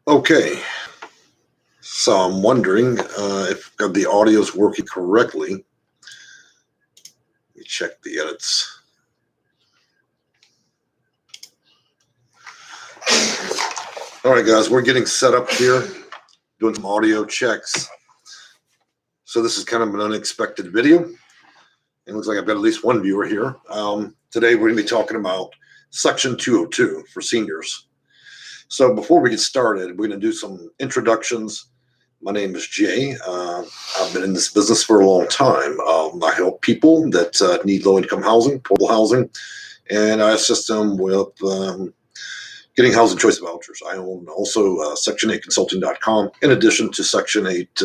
Okay, so I'm wondering if the audio is working correctly. Let me check the edits. All right, guys, we're getting set up here, doing some audio checks. So this is kind of an unexpected video. It looks like I've got at least one viewer here. Today we're going to be talking about Section 202 for seniors. So before we get started, we're going to do some introductions. My name is Jay. I've been in this business for a long time. I help people that need low-income housing, portable housing, and I assist them with getting housing choice vouchers. I own also Section 8 Consulting.com, in addition to Section 8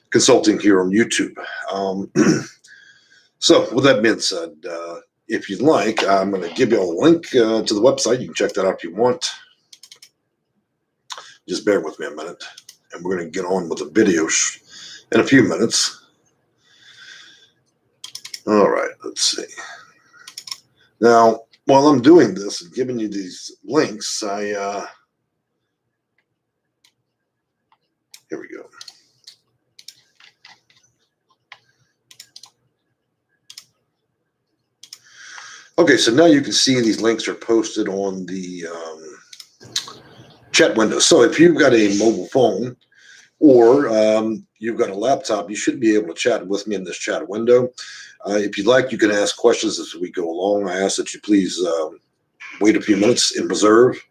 Consulting here on YouTube. So with that being said, if you'd like, I'm going to give you a link to the website. You can check that out if you want. Just bear with me a minute, and we're going to get on with the video in a few minutes. All right, let's see. Now, while I'm doing this and giving you these links, here we go. Okay, so now you can see these links are posted on the chat window. So if you've got a mobile phone or you've got a laptop, you should be able to chat with me in this chat window. If you'd like, you can ask questions as we go along. I ask that you please wait a few minutes and preserve.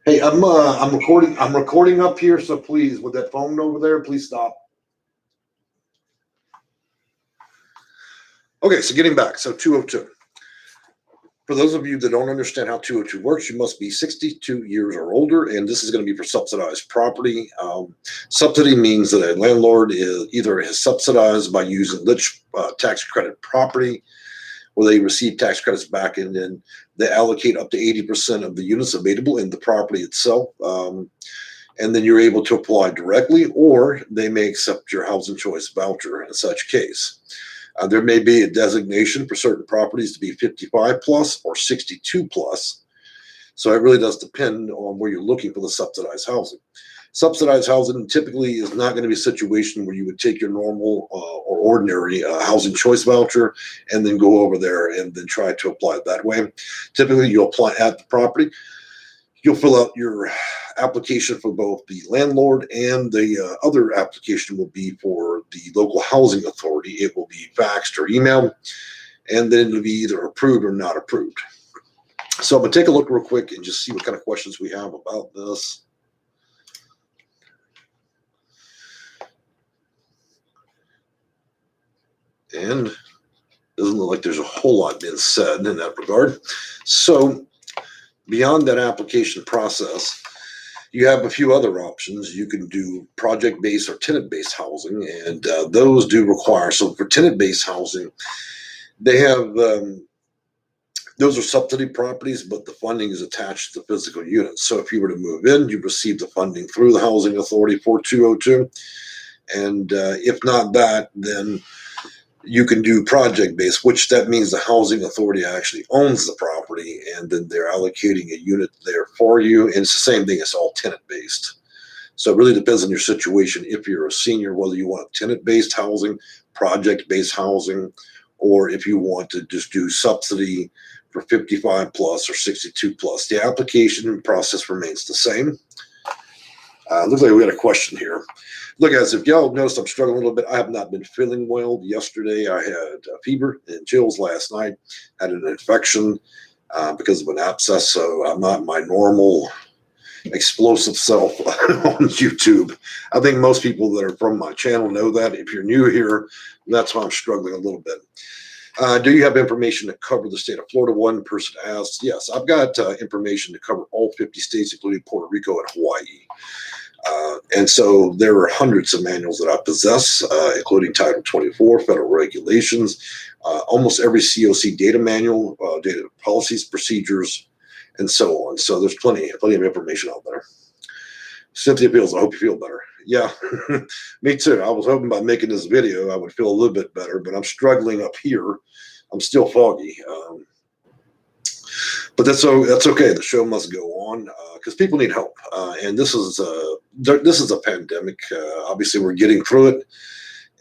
Hey, I'm recording. I'm recording up here, so please, with that phone over there, please stop. Okay, so getting back, so 202. For those of you that don't understand how 202 works, you must be 62 years or older, and this is going to be for subsidized property. Subsidy means that a landlord is subsidized by using rich tax credit property, where they receive tax credits back, and then they allocate up to 80% of the units available in the property itself. And then you're able to apply directly, or they may accept your housing choice voucher in such case. There may be a designation for certain properties to be 55 plus or 62 plus. So it really does depend on where you're looking for the subsidized housing. Subsidized housing typically is not going to be a situation where you would take your normal or ordinary housing choice voucher and then go over there and then try to apply it that way. Typically, you'll apply at the property. You'll fill out your application for both the landlord, and the other application will be for the local housing authority. It will be faxed or emailed, and then it'll be either approved or not approved. So I'm going to take a look real quick and just see what kind of questions we have about this. And it doesn't look like there's a whole lot being said in that regard. So beyond that application process, you have a few other options. You can do project-based or tenant-based housing, and those do require. So for tenant-based housing, they have those are subsidy properties, but the funding is attached to the physical units. So if you were to move in, you receive the funding through the housing authority for 202, and if not that, then you can do project-based, which that means the housing authority actually owns the property, and then they're allocating a unit there for you. And it's the same thing. It's all tenant-based. So it really depends on your situation. If you're a senior, whether you want tenant-based housing, project-based housing, or if you want to just do subsidy for 55 plus or 62 plus. The application process remains the same. Looks like we got a question here. Look, guys, if y'all noticed I'm struggling a little bit, I have not been feeling well. Yesterday, I had a fever and chills. Last night, had an infection because of an abscess, so I'm not my normal explosive self on YouTube. I think most people that are from my channel know that. If you're new here, that's why I'm struggling a little bit. Do you have information to cover the state of Florida? One person asked. Yes, I've got information to cover all 50 states, including Puerto Rico and Hawaii. And so there are hundreds of manuals that I possess, including Title 24, federal regulations, almost every COC data manual, data policies, procedures, and so on. So there's plenty of information out there. Cynthia Beals, I hope you feel better. Yeah, me too. I was hoping by making this video, I would feel a little bit better, but I'm struggling up here. I'm still foggy. But that's okay. The show must go on because people need help, and this is a pandemic. Obviously, we're getting through it,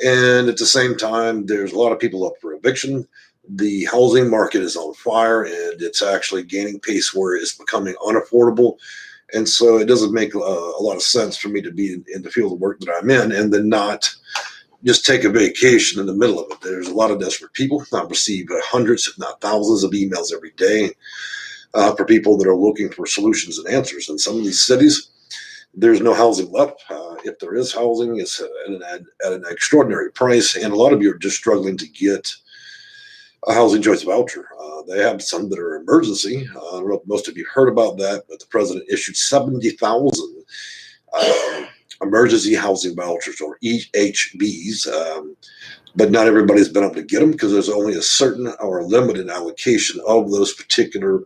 and at the same time, there's a lot of people up for eviction. The housing market is on fire, and it's actually gaining pace where it's becoming unaffordable. And so it doesn't make a lot of sense for me to be in the field of work that I'm in and then not just take a vacation in the middle of it. There's a lot of desperate people. I've received hundreds, if not thousands, of emails every day for people that are looking for solutions and answers. In some of these cities, there's no housing left. If there is housing, it's at an extraordinary price, and a lot of you are just struggling to get a housing choice voucher. They have some that are emergency. I don't know if most of you heard about that, but the president issued 70,000 emergency housing vouchers, or EHVs. But not everybody's been able to get them because there's only a certain or a limited allocation of those particular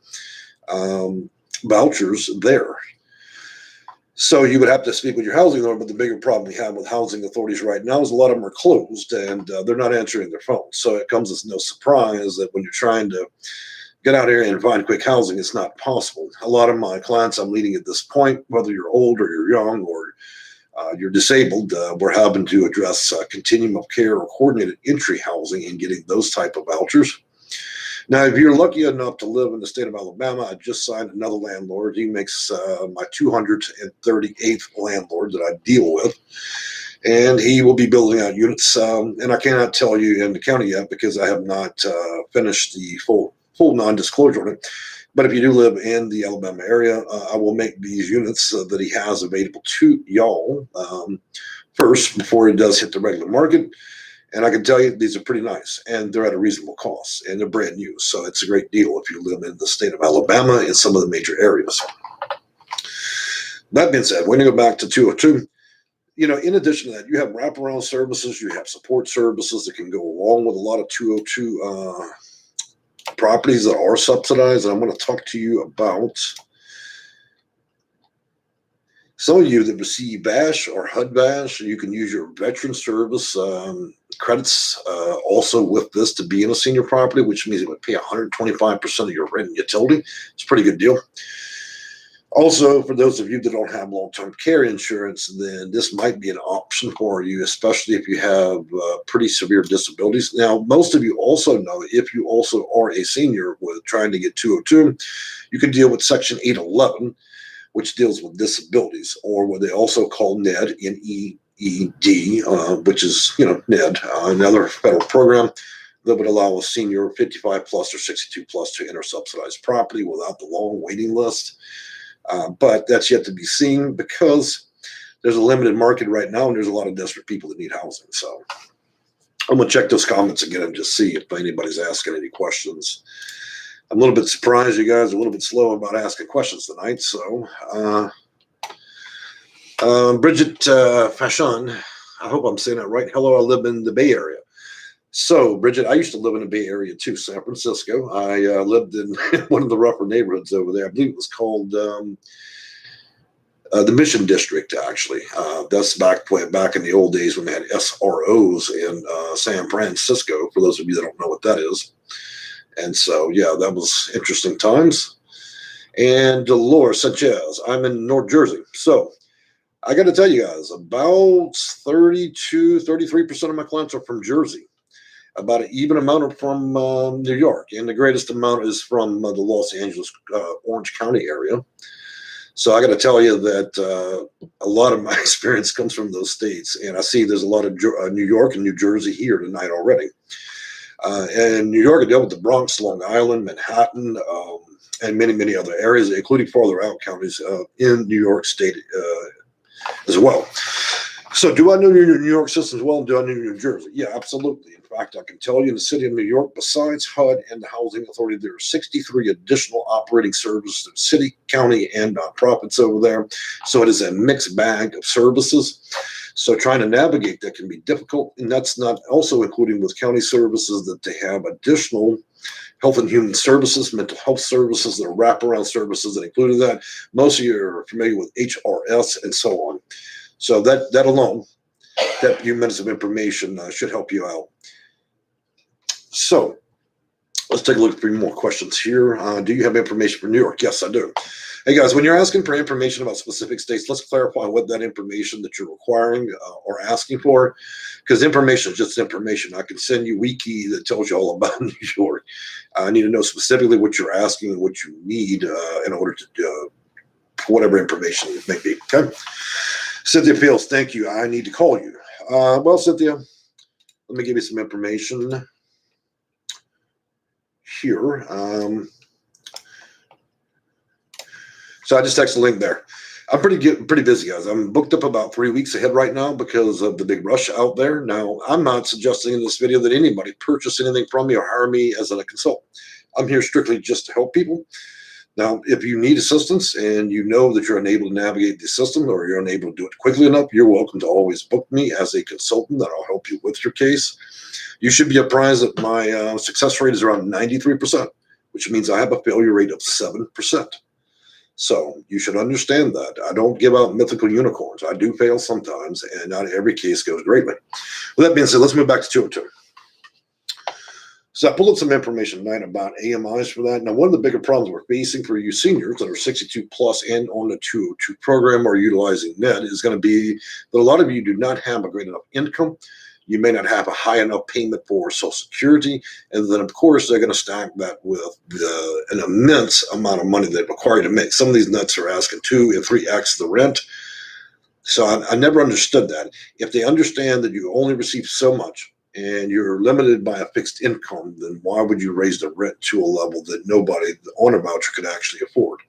vouchers there. So you would have to speak with your housing authority, but the bigger problem we have with housing authorities right now is a lot of them are closed and they're not answering their phones. So it comes as no surprise that when you're trying to get out here and find quick housing, it's not possible. A lot of my clients I'm leading at this point, whether you're old or you're young or you're disabled, we're having to address continuum of care or coordinated entry housing and getting those type of vouchers. Now, if you're lucky enough to live in the state of Alabama, I just signed another landlord. He makes my 238th landlord that I deal with. And he will be building out units. And I cannot tell you in the county yet because I have not finished the full non-disclosure on it. But if you do live in the Alabama area, I will make these units that he has available to y'all first before he does hit the regular market. And I can tell you, these are pretty nice, and they're at a reasonable cost, and they're brand new. So it's a great deal if you live in the state of Alabama in some of the major areas. That being said, when you go back to 202, in addition to that, you have wraparound services, you have support services that can go along with a lot of 202 properties that are subsidized. And I'm going to talk to you about some of you that receive BASH or HUD BASH. You can use your veteran service credits also with this to be in a senior property, which means it would pay 125% of your rent and utility. It's a pretty good deal. Also, for those of you that don't have long-term care insurance, then this might be an option for you, especially if you have pretty severe disabilities. Now, most of you also know if you also are a senior with trying to get 202, you can deal with Section 811, which deals with disabilities, or what they also call NED, N-E-E-D, which is, NED, another federal program that would allow a senior 55 plus or 62 plus to enter subsidized property without the long waiting list. But that's yet to be seen because there's a limited market right now and there's a lot of desperate people that need housing. So I'm going to check those comments again and just see if anybody's asking any questions. I'm a little bit surprised you guys are a little bit slow about asking questions tonight. So Bridget Fashion, I hope I'm saying that right. Hello, I live in the Bay Area. So, Bridget, I used to live in the Bay Area too, San Francisco. I lived in one of the rougher neighborhoods over there. I believe it was called the Mission District, actually. That's back in the old days when they had SROs in San Francisco, for those of you that don't know what that is. And so, yeah, that was interesting times. And Dolores Sanchez, I'm in North Jersey. So, I got to tell you guys, about 33% of my clients are from Jersey. About an even amount are from New York, and the greatest amount is from the Los Angeles, Orange County area. So I got to tell you that a lot of my experience comes from those states, and I see there's a lot of New York and New Jersey here tonight already. And New York, I dealt with the Bronx, Long Island, Manhattan, and many, many other areas, including farther out counties in New York State as well. So do I know your New York system as well? Do I know New Jersey? Yeah, absolutely. In fact, I can tell you in the city of New York, besides HUD and the Housing Authority, there are 63 additional operating services to city, county, and nonprofits over there. So it is a mixed bag of services. So trying to navigate that can be difficult. And that's not also including with county services that they have additional health and human services, mental health services, that are wraparound services that included that. Most of you are familiar with HRS and so on. So that alone, that few minutes of information should help you out. So Let's take a look at 3 more questions here. Do you have information for New York? Yes, I do. Hey guys, when you're asking for information about specific states, let's clarify what that information that you're requiring or asking for, because information is just information. I can send you wiki that tells you all about New York. I need to know specifically what you're asking and what you need in order to whatever information it may be. Okay. Cynthia Fields, thank you. I need to call you. Well, Cynthia, let me give you some information here. So I just texted the link there. I'm pretty busy, guys. I'm booked up about 3 weeks ahead right now because of the big rush out there. Now, I'm not suggesting in this video that anybody purchase anything from me or hire me as a consultant. I'm here strictly just to help people. Now, if you need assistance and you know that you're unable to navigate the system or you're unable to do it quickly enough, you're welcome to always book me as a consultant that I'll help you with your case. You should be apprised that my success rate is around 93%, which means I have a failure rate of 7%. So you should understand that. I don't give out mythical unicorns. I do fail sometimes, and not every case goes greatly. With that being said, let's move back to 202. So I pulled up some information tonight about AMIs for that. Now, one of the bigger problems we're facing for you seniors that are 62 plus and on the 202 program or utilizing net is going to be that a lot of you do not have a great enough income. You may not have a high enough payment for Social Security. And then, of course, they're going to stack that with an immense amount of money they require to make. Some of these nuts are asking 2 and 3x the rent. So I never understood that. If they understand that you only receive so much, and you're limited by a fixed income, then why would you raise the rent to a level that nobody on a voucher could actually afford?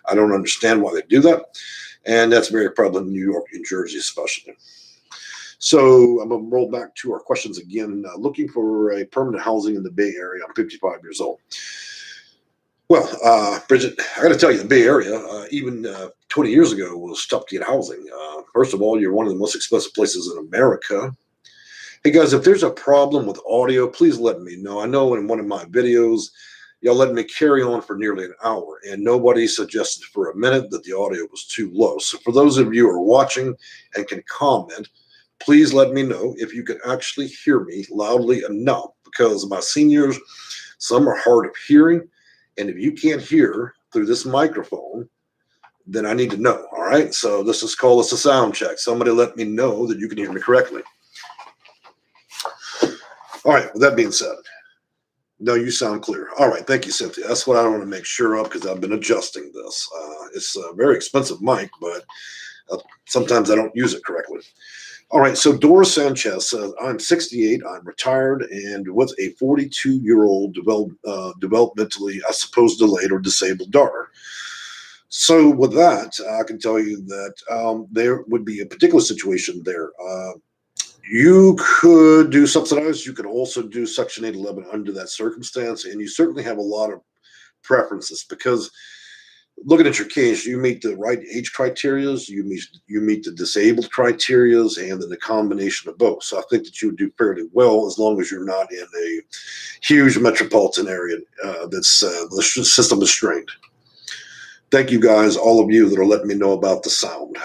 I don't understand why they do that. And that's very prevalent in New York, New Jersey especially. So I'm going to roll back to our questions again. Looking for a permanent housing in the Bay Area. I'm 55 years old. Well, Bridget, I got to tell you, the Bay Area, even 20 years ago, was tough to get housing. First of all, you're one of the most expensive places in America. Hey guys, if there's a problem with audio, please let me know. I know in one of my videos, y'all let me carry on for nearly an hour, and nobody suggested for a minute that the audio was too low. So for those of you who are watching and can comment, please let me know if you can actually hear me loudly enough, because my seniors, some are hard of hearing, and if you can't hear through this microphone, then I need to know, all right? So this is called a sound check. Somebody let me know that you can hear me correctly. All right, with that being said, no, you sound clear. All right, thank you, Cynthia. That's what I want to make sure of because I've been adjusting this. It's a very expensive mic, but sometimes I don't use it correctly. All right, so Doris Sanchez says, I'm 68, I'm retired, and with a 42-year-old developmentally, I suppose, delayed or disabled daughter. So with that, I can tell you that there would be a particular situation there. You could do subsidized. You could also do Section 811 under that circumstance, and you certainly have a lot of preferences because looking at your case, you meet the right age criterias, you meet the disabled criterias, and then the combination of both. So I think that you would do fairly well as long as you're not in a huge metropolitan area that's the system is strained. Thank you guys, all of you that are letting me know about the sound.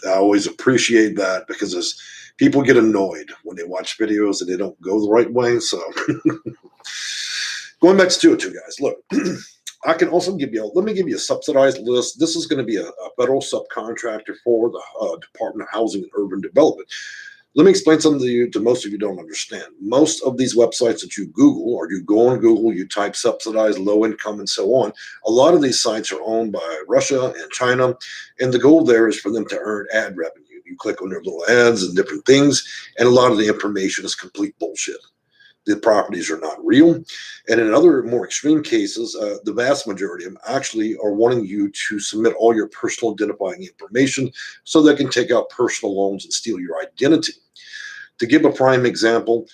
I always appreciate that because as people get annoyed when they watch videos and they don't go the right way. So going back to 202, guys, look, I can also give you, let me give you a subsidized list. This is going to be a federal subcontractor for the Department of Housing and Urban Development. Let me explain something to you, to most of you don't understand. Most of these websites that you Google, or you go on Google, you type subsidized, low income, and so on. A lot of these sites are owned by Russia and China, and the goal there is for them to earn ad revenue. You click on their little ads and different things, and a lot of the information is complete bullshit. The properties are not real. And in other more extreme cases, the vast majority of them actually are wanting you to submit all your personal identifying information so they can take out personal loans and steal your identity. To give a prime example,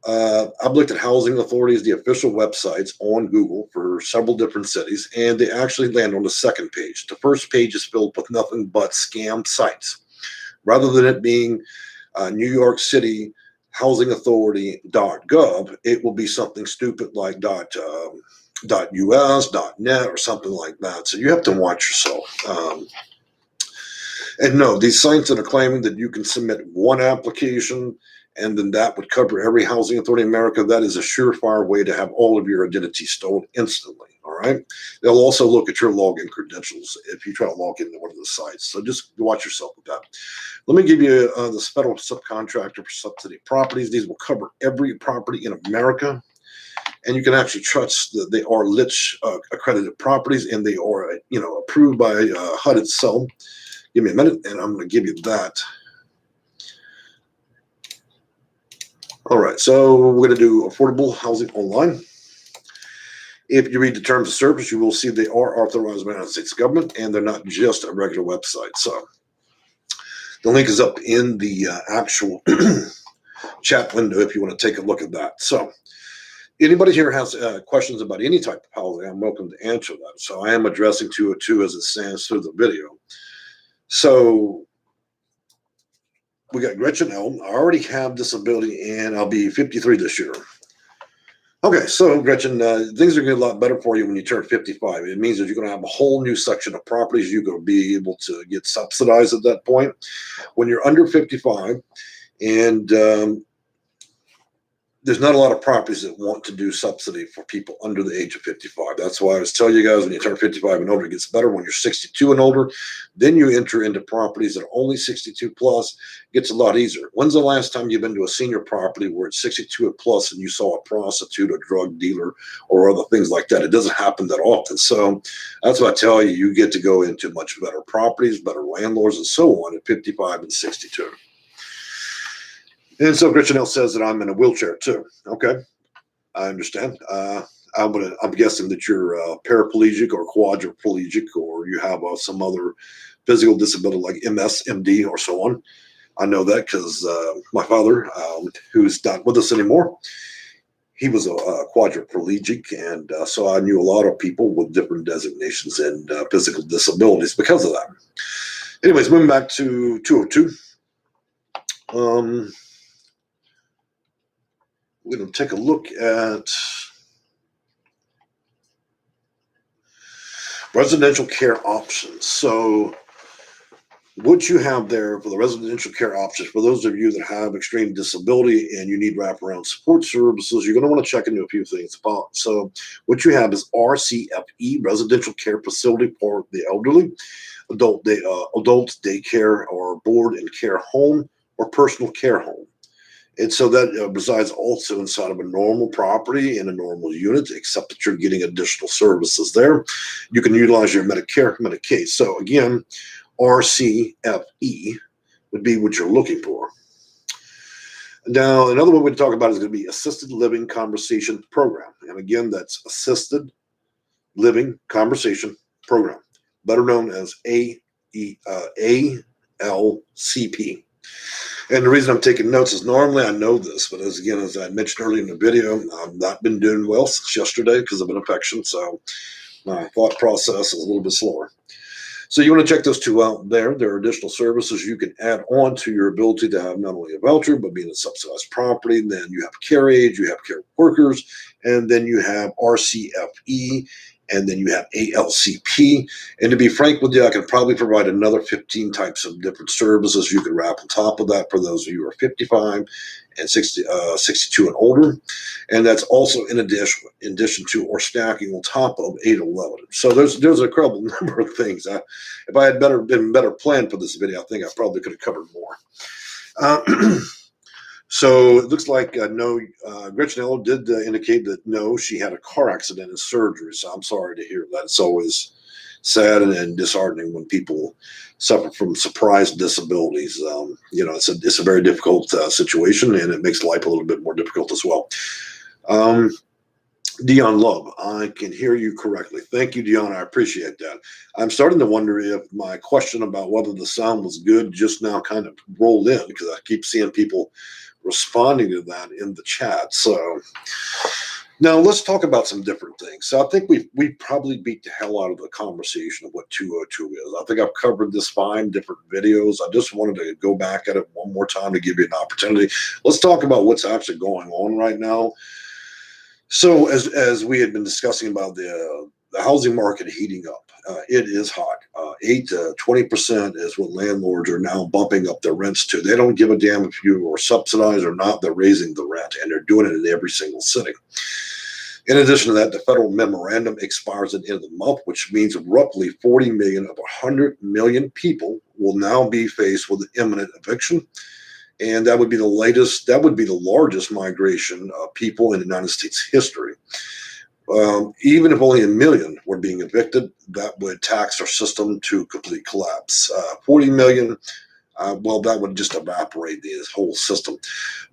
I've looked at housing authorities, the official websites on Google for several different cities, and they actually land on the second page. The first page is filled with nothing but scam sites. Rather than it being New York City Housing Authority.gov, it will be something stupid like .us, .net, or something like that. So you have to watch yourself. And no, these sites that are claiming that you can submit one application and then that would cover every housing authority in America. That is a surefire way to have all of your identity stolen instantly. All right. They'll also look at your login credentials if you try to log into one of the sites. So just watch yourself with that. Let me give you the federal subcontractor for subsidy properties. These will cover every property in America. And you can actually trust that they are LITch accredited properties, and they are, approved by HUD itself. Give me a minute, and I'm going to give you that. All right, so we're going to do affordable housing online. If you read the terms of service, you will see they are authorized by the United States government, and they're not just a regular website. So the link is up in the actual chat window if you want to take a look at that. So anybody here has questions about any type of housing, I'm welcome to answer them. So I am addressing 202 as it stands through the video. So we got Gretchen L. I already have disability and I'll be 53 this year. Okay, so Gretchen, things are going to get a lot better for you when you turn 55. It means that you're going to have a whole new section of properties you're going to be able to get subsidized at that point. When you're under 55 and there's not a lot of properties that want to do subsidy for people under the age of 55. That's why I was telling you guys when you turn 55 and older, it gets better. When you're 62 and older, then you enter into properties that are only 62 plus. It gets a lot easier. When's the last time you've been to a senior property where it's 62 and plus and you saw a prostitute, a drug dealer, or other things like that? It doesn't happen that often. So that's what I tell you. You get to go into much better properties, better landlords, and so on at 55 and 62. And so Gretchen L says that I'm in a wheelchair too. Okay, I understand. I'm guessing that you're paraplegic or quadriplegic, or you have some other physical disability like MS, MD, or so on. I know that because my father, who's not with us anymore, he was a quadriplegic, and so I knew a lot of people with different designations and physical disabilities because of that. Anyways, moving back to 202. We're going to take a look at residential care options. So what you have there for the residential care options, for those of you that have extreme disability and you need wraparound support services, you're going to want to check into a few things about. So what you have is RCFE, residential care facility for the elderly, adult daycare or board and care home, or personal care home. And so that resides also inside of a normal property in a normal unit, except that you're getting additional services there. You can utilize your Medicare, Medicaid. So again, RCFE would be what you're looking for. Now, another one we're talk about is going to be Assisted Living Conversation Program. And again, that's Assisted Living Conversation Program, better known as ALCP. And the reason I'm taking notes is normally I know this, but as I mentioned earlier in the video, I've not been doing well since yesterday because of an infection. So my thought process is a little bit slower. So you want to check those two out there. There are additional services you can add on to your ability to have not only a voucher, but being a subsidized property. Then you have care aides, you have care workers, and then you have RCFE, and then you have ALCP. And to be frank with you, I can probably provide another 15 types of different services you can wrap on top of that for those of you who are 55 and 62 and older. And that's also in addition to or stacking on top of 811. So there's a incredible number of things. If I had been better planned for this video, I think I probably could have covered more. So it looks like Gretchen L did indicate that no, she had a car accident and surgery. So I'm sorry to hear that. It's always sad and disheartening when people suffer from surprise disabilities. It's a very difficult situation, and it makes life a little bit more difficult as well. Dion Love, I can hear you correctly. Thank you, Dion. I appreciate that. I'm starting to wonder if my question about whether the sound was good just now kind of rolled in, because I keep seeing people responding to that in the chat. So now let's talk about some different things. So I think we probably beat the hell out of the conversation of what 202 is. I think I've covered this fine, different videos. I just wanted to go back at it one more time to give you an opportunity. Let's talk about what's actually going on right now. So as we had been discussing about the the housing market heating up. It is hot. 8 to 20% is what landlords are now bumping up their rents to. They don't give a damn if you are subsidized or not. They're raising the rent, and they're doing it in every single city. In addition to that, the federal memorandum expires at the end of the month, which means roughly 40 million of 100 million people will now be faced with imminent eviction. And that would be the largest migration of people in the United States history. Even if only 1 million were being evicted, that would tax our system to complete collapse. 40 million, well, that would just evaporate the whole system.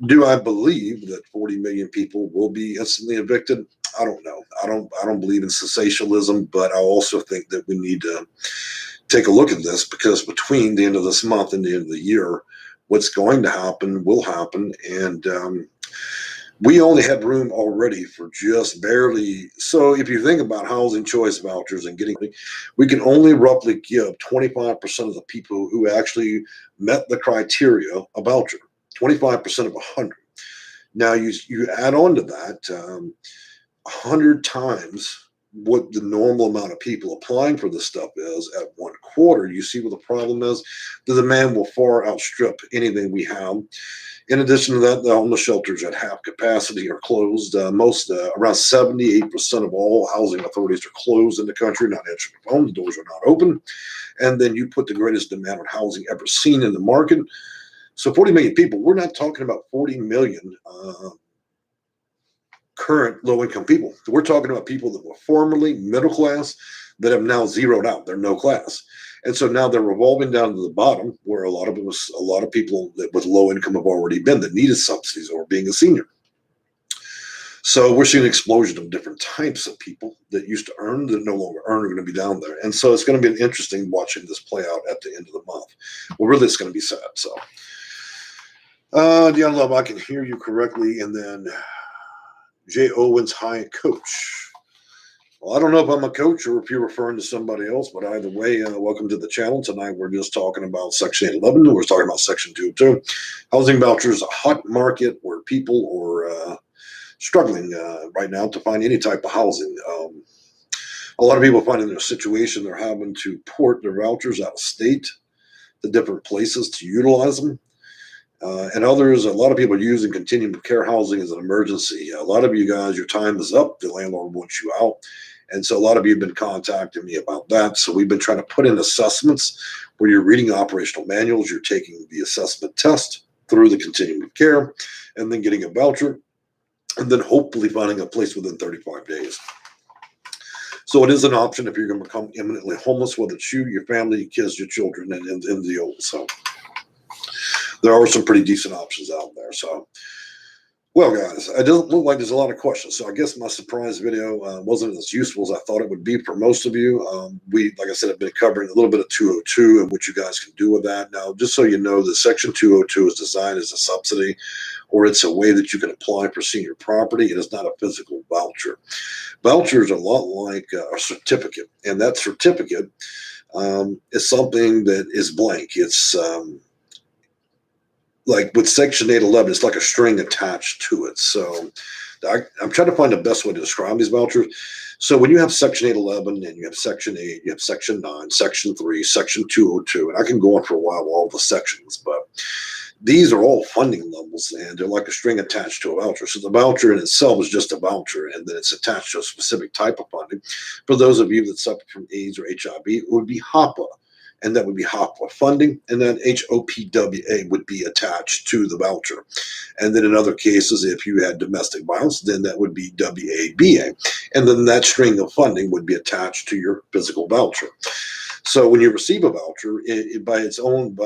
Do I believe that 40 million people will be instantly evicted? I don't know. I don't believe in sensationalism, but I also think that we need to take a look at this, because between the end of this month and the end of the year, what's going to happen will happen. And we only had room already for just barely. So if you think about housing choice vouchers and getting, we can only roughly give 25% of the people who actually met the criteria a voucher, 25% of 100. Now you add on to that 100 times what the normal amount of people applying for this stuff is at 1 quarter. You see what the problem is? The demand will far outstrip anything we have. In addition to that, the homeless shelters at half capacity are closed. Around 78% of all housing authorities are closed in the country, not answering the phone. The doors are not open. And then you put the greatest demand on housing ever seen in the market. So 40 million people, we're not talking about 40 million current low-income people. We're talking about people that were formerly middle class that have now zeroed out. They're no class. And so now they're revolving down to the bottom, where a lot of people that with low income have already been, that needed subsidies or being a senior. So we're seeing an explosion of different types of people that used to earn, that no longer earn, are going to be down there. And so it's going to be interesting watching this play out at the end of the month. Well, really, it's going to be sad. So, Deanna Love, I can hear you correctly. And then Jay Owens, hi, coach. Well, I don't know if I'm a coach or if you're referring to somebody else, but either way, welcome to the channel. Tonight, we're just talking about Section 811. We're talking about Section 202. Housing vouchers, a hot market where people are struggling right now to find any type of housing. A lot of people find in their situation they're having to port their vouchers out of state to different places to utilize them. And others, a lot of people are using continuum care housing as an emergency. A lot of you guys, your time is up. The landlord wants you out. And so a lot of you have been contacting me about that. So we've been trying to put in assessments where you're reading operational manuals, you're taking the assessment test through the continuum of care, and then getting a voucher, and then hopefully finding a place within 35 days. So it is an option if you're going to become imminently homeless, whether it's you, your family, your kids, your children, and the old. So there are some pretty decent options out there. So, well, guys, it doesn't look like there's a lot of questions. So I guess my surprise video wasn't as useful as I thought it would be for most of you. We, like I said, have been covering a little bit of 202 and what you guys can do with that. Now, just so you know, the Section 202 is designed as a subsidy, or it's a way that you can apply for senior property. It is not a physical voucher. Vouchers are a lot like a certificate, and that certificate is something that is blank. It's like with Section 811, it's like a string attached to it. So I'm trying to find the best way to describe these vouchers. So when you have Section 811 and you have Section 8, you have Section 9, Section 3, Section 202, and I can go on for a while with all the sections, but these are all funding levels, and they're like a string attached to a voucher. So the voucher in itself is just a voucher, and then it's attached to a specific type of funding. For those of you that suffer from AIDS or HIV, it would be HOPA, and that would be HOPA funding, and then HOPWA would be attached to the voucher. And then in other cases, if you had domestic violence, then that would be WABA. And then that string of funding would be attached to your physical voucher. So when you receive a voucher, it by its own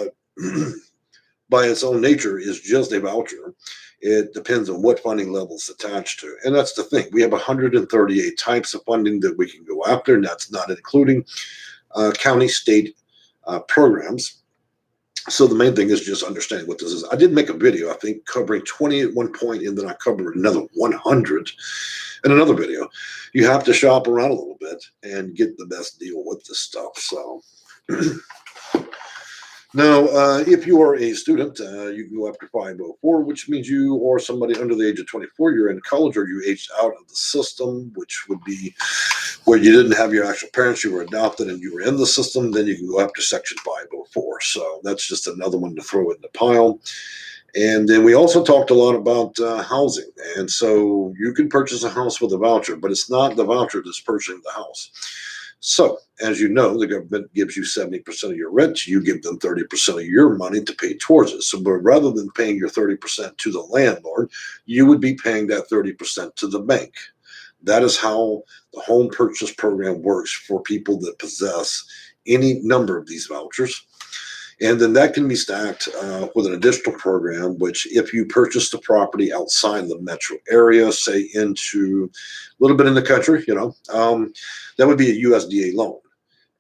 nature is just a voucher. It depends on what funding level it's attached to. And that's the thing. We have 138 types of funding that we can go after, and that's not including county, state, programs. So the main thing is just understanding what this is. I did make a video, I think, covering 20 at one point, and then I covered another 100 in another video. You have to shop around a little bit and get the best deal with this stuff. So Now, if you are a student, you can go after 504, which means you or somebody under the age of 24, you're in college or you aged out of the system, which would be where you didn't have your actual parents, you were adopted and you were in the system, then you can go after Section 504. So that's just another one to throw in the pile. And then we also talked a lot about housing. And so you can purchase a house with a voucher, but it's not the voucher that's purchasing the house. So, as you know, the government gives you 70% of your rent. You give them 30% of your money to pay towards it. So, but rather than paying your 30% to the landlord, you would be paying that 30% to the bank. That is how the home purchase program works for people that possess any number of these vouchers. And then that can be stacked with an additional program, which if you purchase the property outside the metro area, say into a little bit in the country, that would be a USDA loan.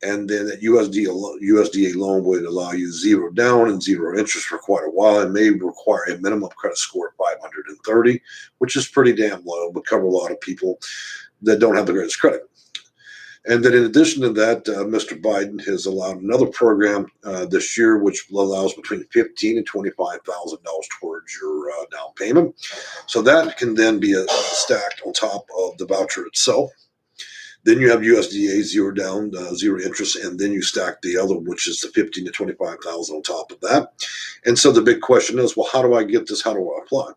And then that USDA loan would allow you zero down and zero interest for quite a while. It may require a minimum credit score of 530, which is pretty damn low, but cover a lot of people that don't have the greatest credit. And then in addition to that, Mr. Biden has allowed another program this year, which allows between $15,000 and $25,000 towards your down payment. So that can then be stacked on top of the voucher itself. Then you have USDA zero down, zero interest, and then you stack the other, which is the $15,000 to $25,000 on top of that. And so the big question is, well, how do I get this? How do I apply?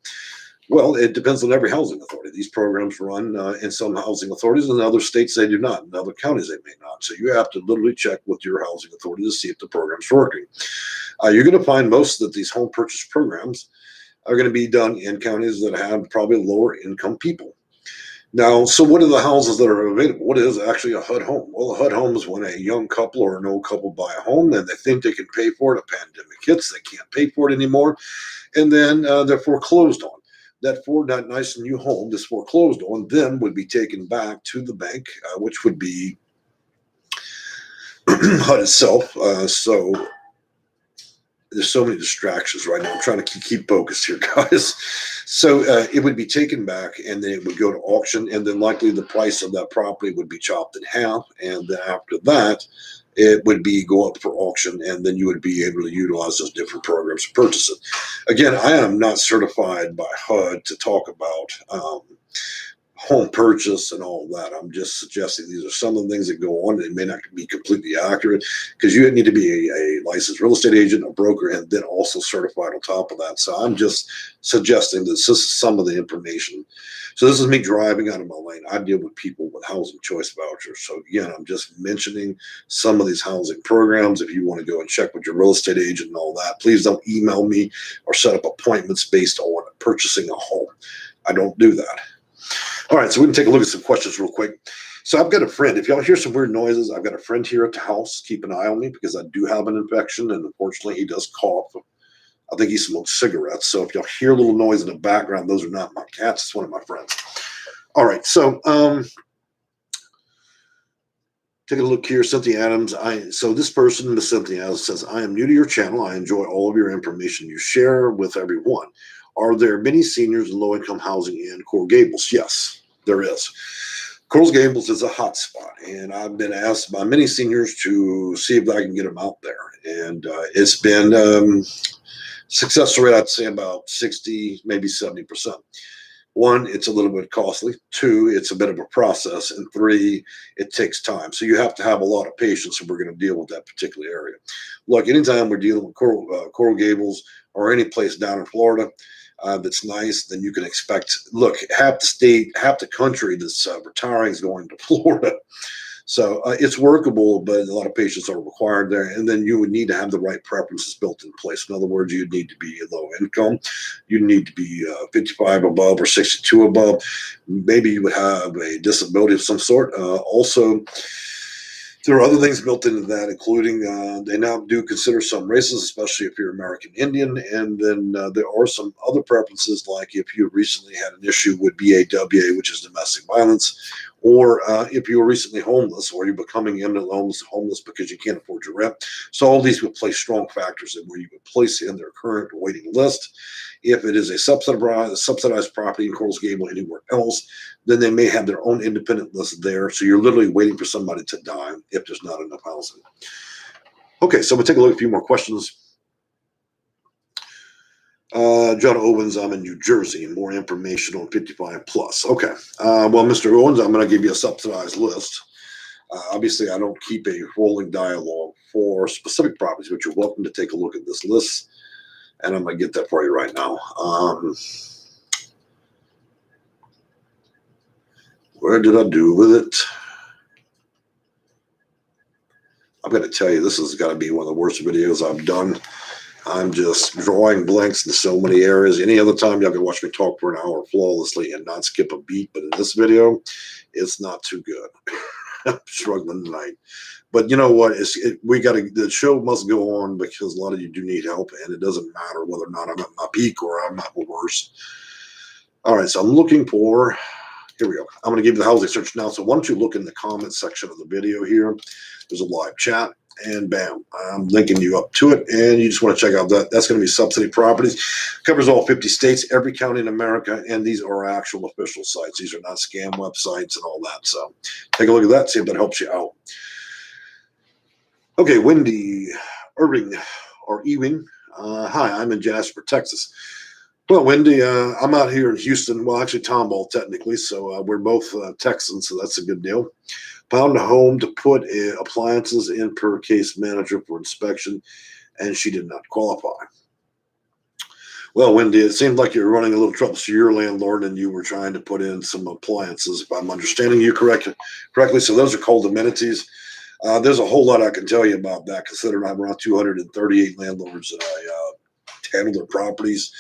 Well, it depends on every housing authority. These programs run in some housing authorities, and in other states they do not. In other counties they may not. So you have to literally check with your housing authority to see if the program's working. You're going to find most that these home purchase programs are going to be done in counties that have probably lower income people. Now, so what are the houses that are available? What is actually a HUD home? Well, a HUD home is when a young couple or an old couple buy a home and they think they can pay for it. A pandemic hits, they can't pay for it anymore, and then they're foreclosed on. That nice new home that's foreclosed on then would be taken back to the bank, which would be HUD itself. So there's so many distractions right now. I'm trying to keep focused here, guys. So it would be taken back and then it would go to auction, and then likely the price of that property would be chopped in half. And then after that, it would be go up for auction, and then you would be able to utilize those different programs to purchase it. Again, I am not certified by HUD to talk about home purchase and all of that. I'm just suggesting these are some of the things that go on. It may not be completely accurate because you need to be a licensed real estate agent, a broker, and then also certified on top of that. So I'm just suggesting that this is some of the information. So this is me driving out of my lane. I deal with people with housing choice vouchers. So again, I'm just mentioning some of these housing programs. If you want to go and check with your real estate agent and all that, please don't email me or set up appointments based on purchasing a home. I don't do that. All right, so we can take a look at some questions real quick. So I've got a friend. If y'all hear some weird noises, I've got a friend here at the house. Keep an eye on me because I do have an infection, and unfortunately, he does cough. I think he smokes cigarettes. So if y'all hear a little noise in the background, those are not my cats. It's one of my friends. All right, so take a look here. Cynthia Adams. So this person, Miss Cynthia Adams, says, I am new to your channel. I enjoy all of your information you share with everyone. Are there many seniors in low-income housing in Coral Gables? Yes, there is. Coral Gables is a hot spot, and I've been asked by many seniors to see if I can get them out there. And it's been success rate, I'd say about 60, maybe 70%. One, it's a little bit costly. Two, it's a bit of a process. And three, it takes time. So you have to have a lot of patience if we're going to deal with that particular area. Look, anytime we're dealing with Coral Gables or any place down in Florida, that's nice, then you can expect, look, half the country that's retiring is going to Florida. So it's workable, but a lot of patients are required there. And then you would need to have the right preferences built in place. In other words, you'd need to be low income. You need to be 55 above or 62 above. Maybe you would have a disability of some sort. Also, there are other things built into that, including they now do consider some races, especially if you're American Indian. And then there are some other preferences, like if you recently had an issue with BAWA, which is domestic violence, or if you were recently homeless, or you're becoming imminently homeless because you can't afford your rent. So all these would place strong factors in where you would place in their current waiting list. If it is a subsidized property in Coral Gables or anywhere else, then they may have their own independent list there. So you're literally waiting for somebody to die if there's not enough housing. Okay, so we'll take a look at a few more questions. John Owens, I'm in New Jersey. More information on 55 plus. Okay. Well, Mr. Owens, I'm going to give you a subsidized list. Obviously, I don't keep a rolling dialogue for specific properties, but you're welcome to take a look at this list. And I'm going to get that for you right now. Where did I do with it? I'm going to tell you, this has got to be one of the worst videos I've done. I'm just drawing blanks in so many areas. Any other time, y'all can watch me talk for an hour flawlessly and not skip a beat. But in this video, it's not too good. I'm struggling tonight. But you know what? The show must go on because a lot of you do need help. And it doesn't matter whether or not I'm at my peak or I'm at my worst. All right, so I'm looking for, here we go. I'm going to give you the housing search now. So why don't you look in the comments section of the video here. There's a live chat. And bam, I'm linking you up to it. And you just want to check out that. That's going to be Subsidy Properties. Covers all 50 states, every county in America. And these are actual official sites. These are not scam websites and all that. So take a look at that. See if that helps you out. Okay, Wendy Irving or Ewing. Hi, I'm in Jasper, Texas. Well, Wendy, I'm out here in Houston. Well, actually, Tomball, technically. So we're both Texans, so that's a good deal. Found a home to put appliances in per case manager for inspection, and she did not qualify. Well, Wendy, it seemed like you're running a little trouble. So you're a landlord, and you were trying to put in some appliances, if I'm understanding you correctly. So those are called amenities. There's a whole lot I can tell you about that, considering I'm around 238 landlords that I handle their properties.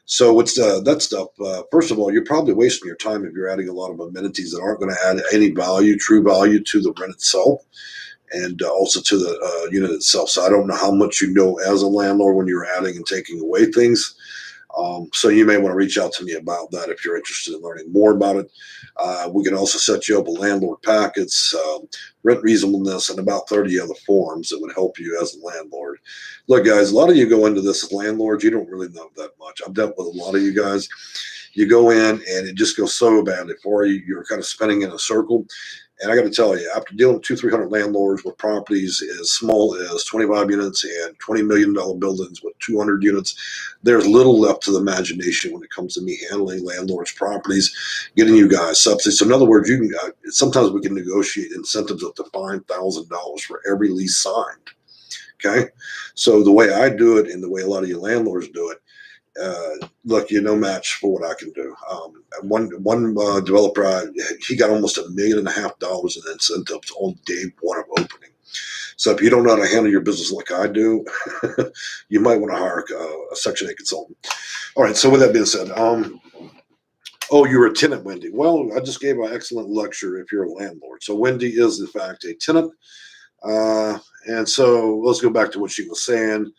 So what's that stuff? First of all, you're probably wasting your time if you're adding a lot of amenities that aren't going to add any value, true value to the rent itself, and also to the unit itself. So I don't know how much you know as a landlord when you're adding and taking away things. So you may want to reach out to me about that if you're interested in learning more about it. We can also set you up with landlord packets, rent reasonableness, and about 30 other forms that would help you as a landlord. Look, guys, a lot of you go into this as landlords. You don't really know that much. I've dealt with a lot of you guys. You go in and it just goes so badly for you. You're kind of spinning in a circle. And I got to tell you, after dealing with 200-300 landlords with properties as small as 25 units and $20 million buildings with 200 units, there's little left to the imagination when it comes to me handling landlords' properties, getting you guys subsidies. So in other words, you can sometimes we can negotiate incentives up to $5,000 for every lease signed. Okay, so the way I do it and the way a lot of you landlords do it, look, you're no match for what I can do. One developer, he got almost $1.5 million in incentives on day one of opening. So if you don't know how to handle your business like I do, you might want to hire a Section 8 consultant. All right. So with that being said, oh, you're a tenant, Wendy. Well, I just gave an excellent lecture if you're a landlord. So Wendy is in fact a tenant. And so let's go back to what she was saying.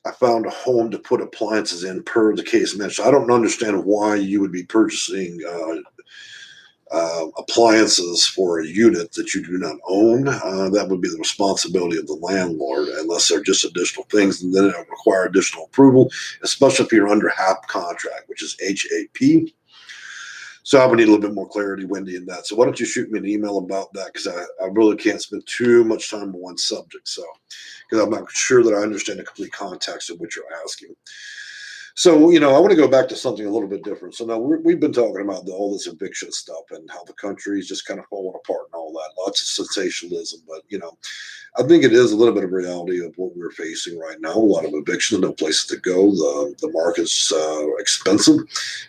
I found a home to put appliances in per the case mentioned. I don't understand why you would be purchasing appliances for a unit that you do not own. That would be the responsibility of the landlord, unless they're just additional things, and then it will require additional approval, especially if you're under HAP contract, which is HAP. So I would need a little bit more clarity, Wendy, in that. So why don't you shoot me an email about that? Because I really can't spend too much time on one subject. So, because I'm not sure that I understand the complete context of what you're asking. So, I want to go back to something a little bit different. So now we've been talking about all this eviction stuff and how the country is just kind of falling apart and all that. Lots of sensationalism, but I think it is a little bit of reality of what we're facing right now. A lot of evictions, no places to go. The market's expensive,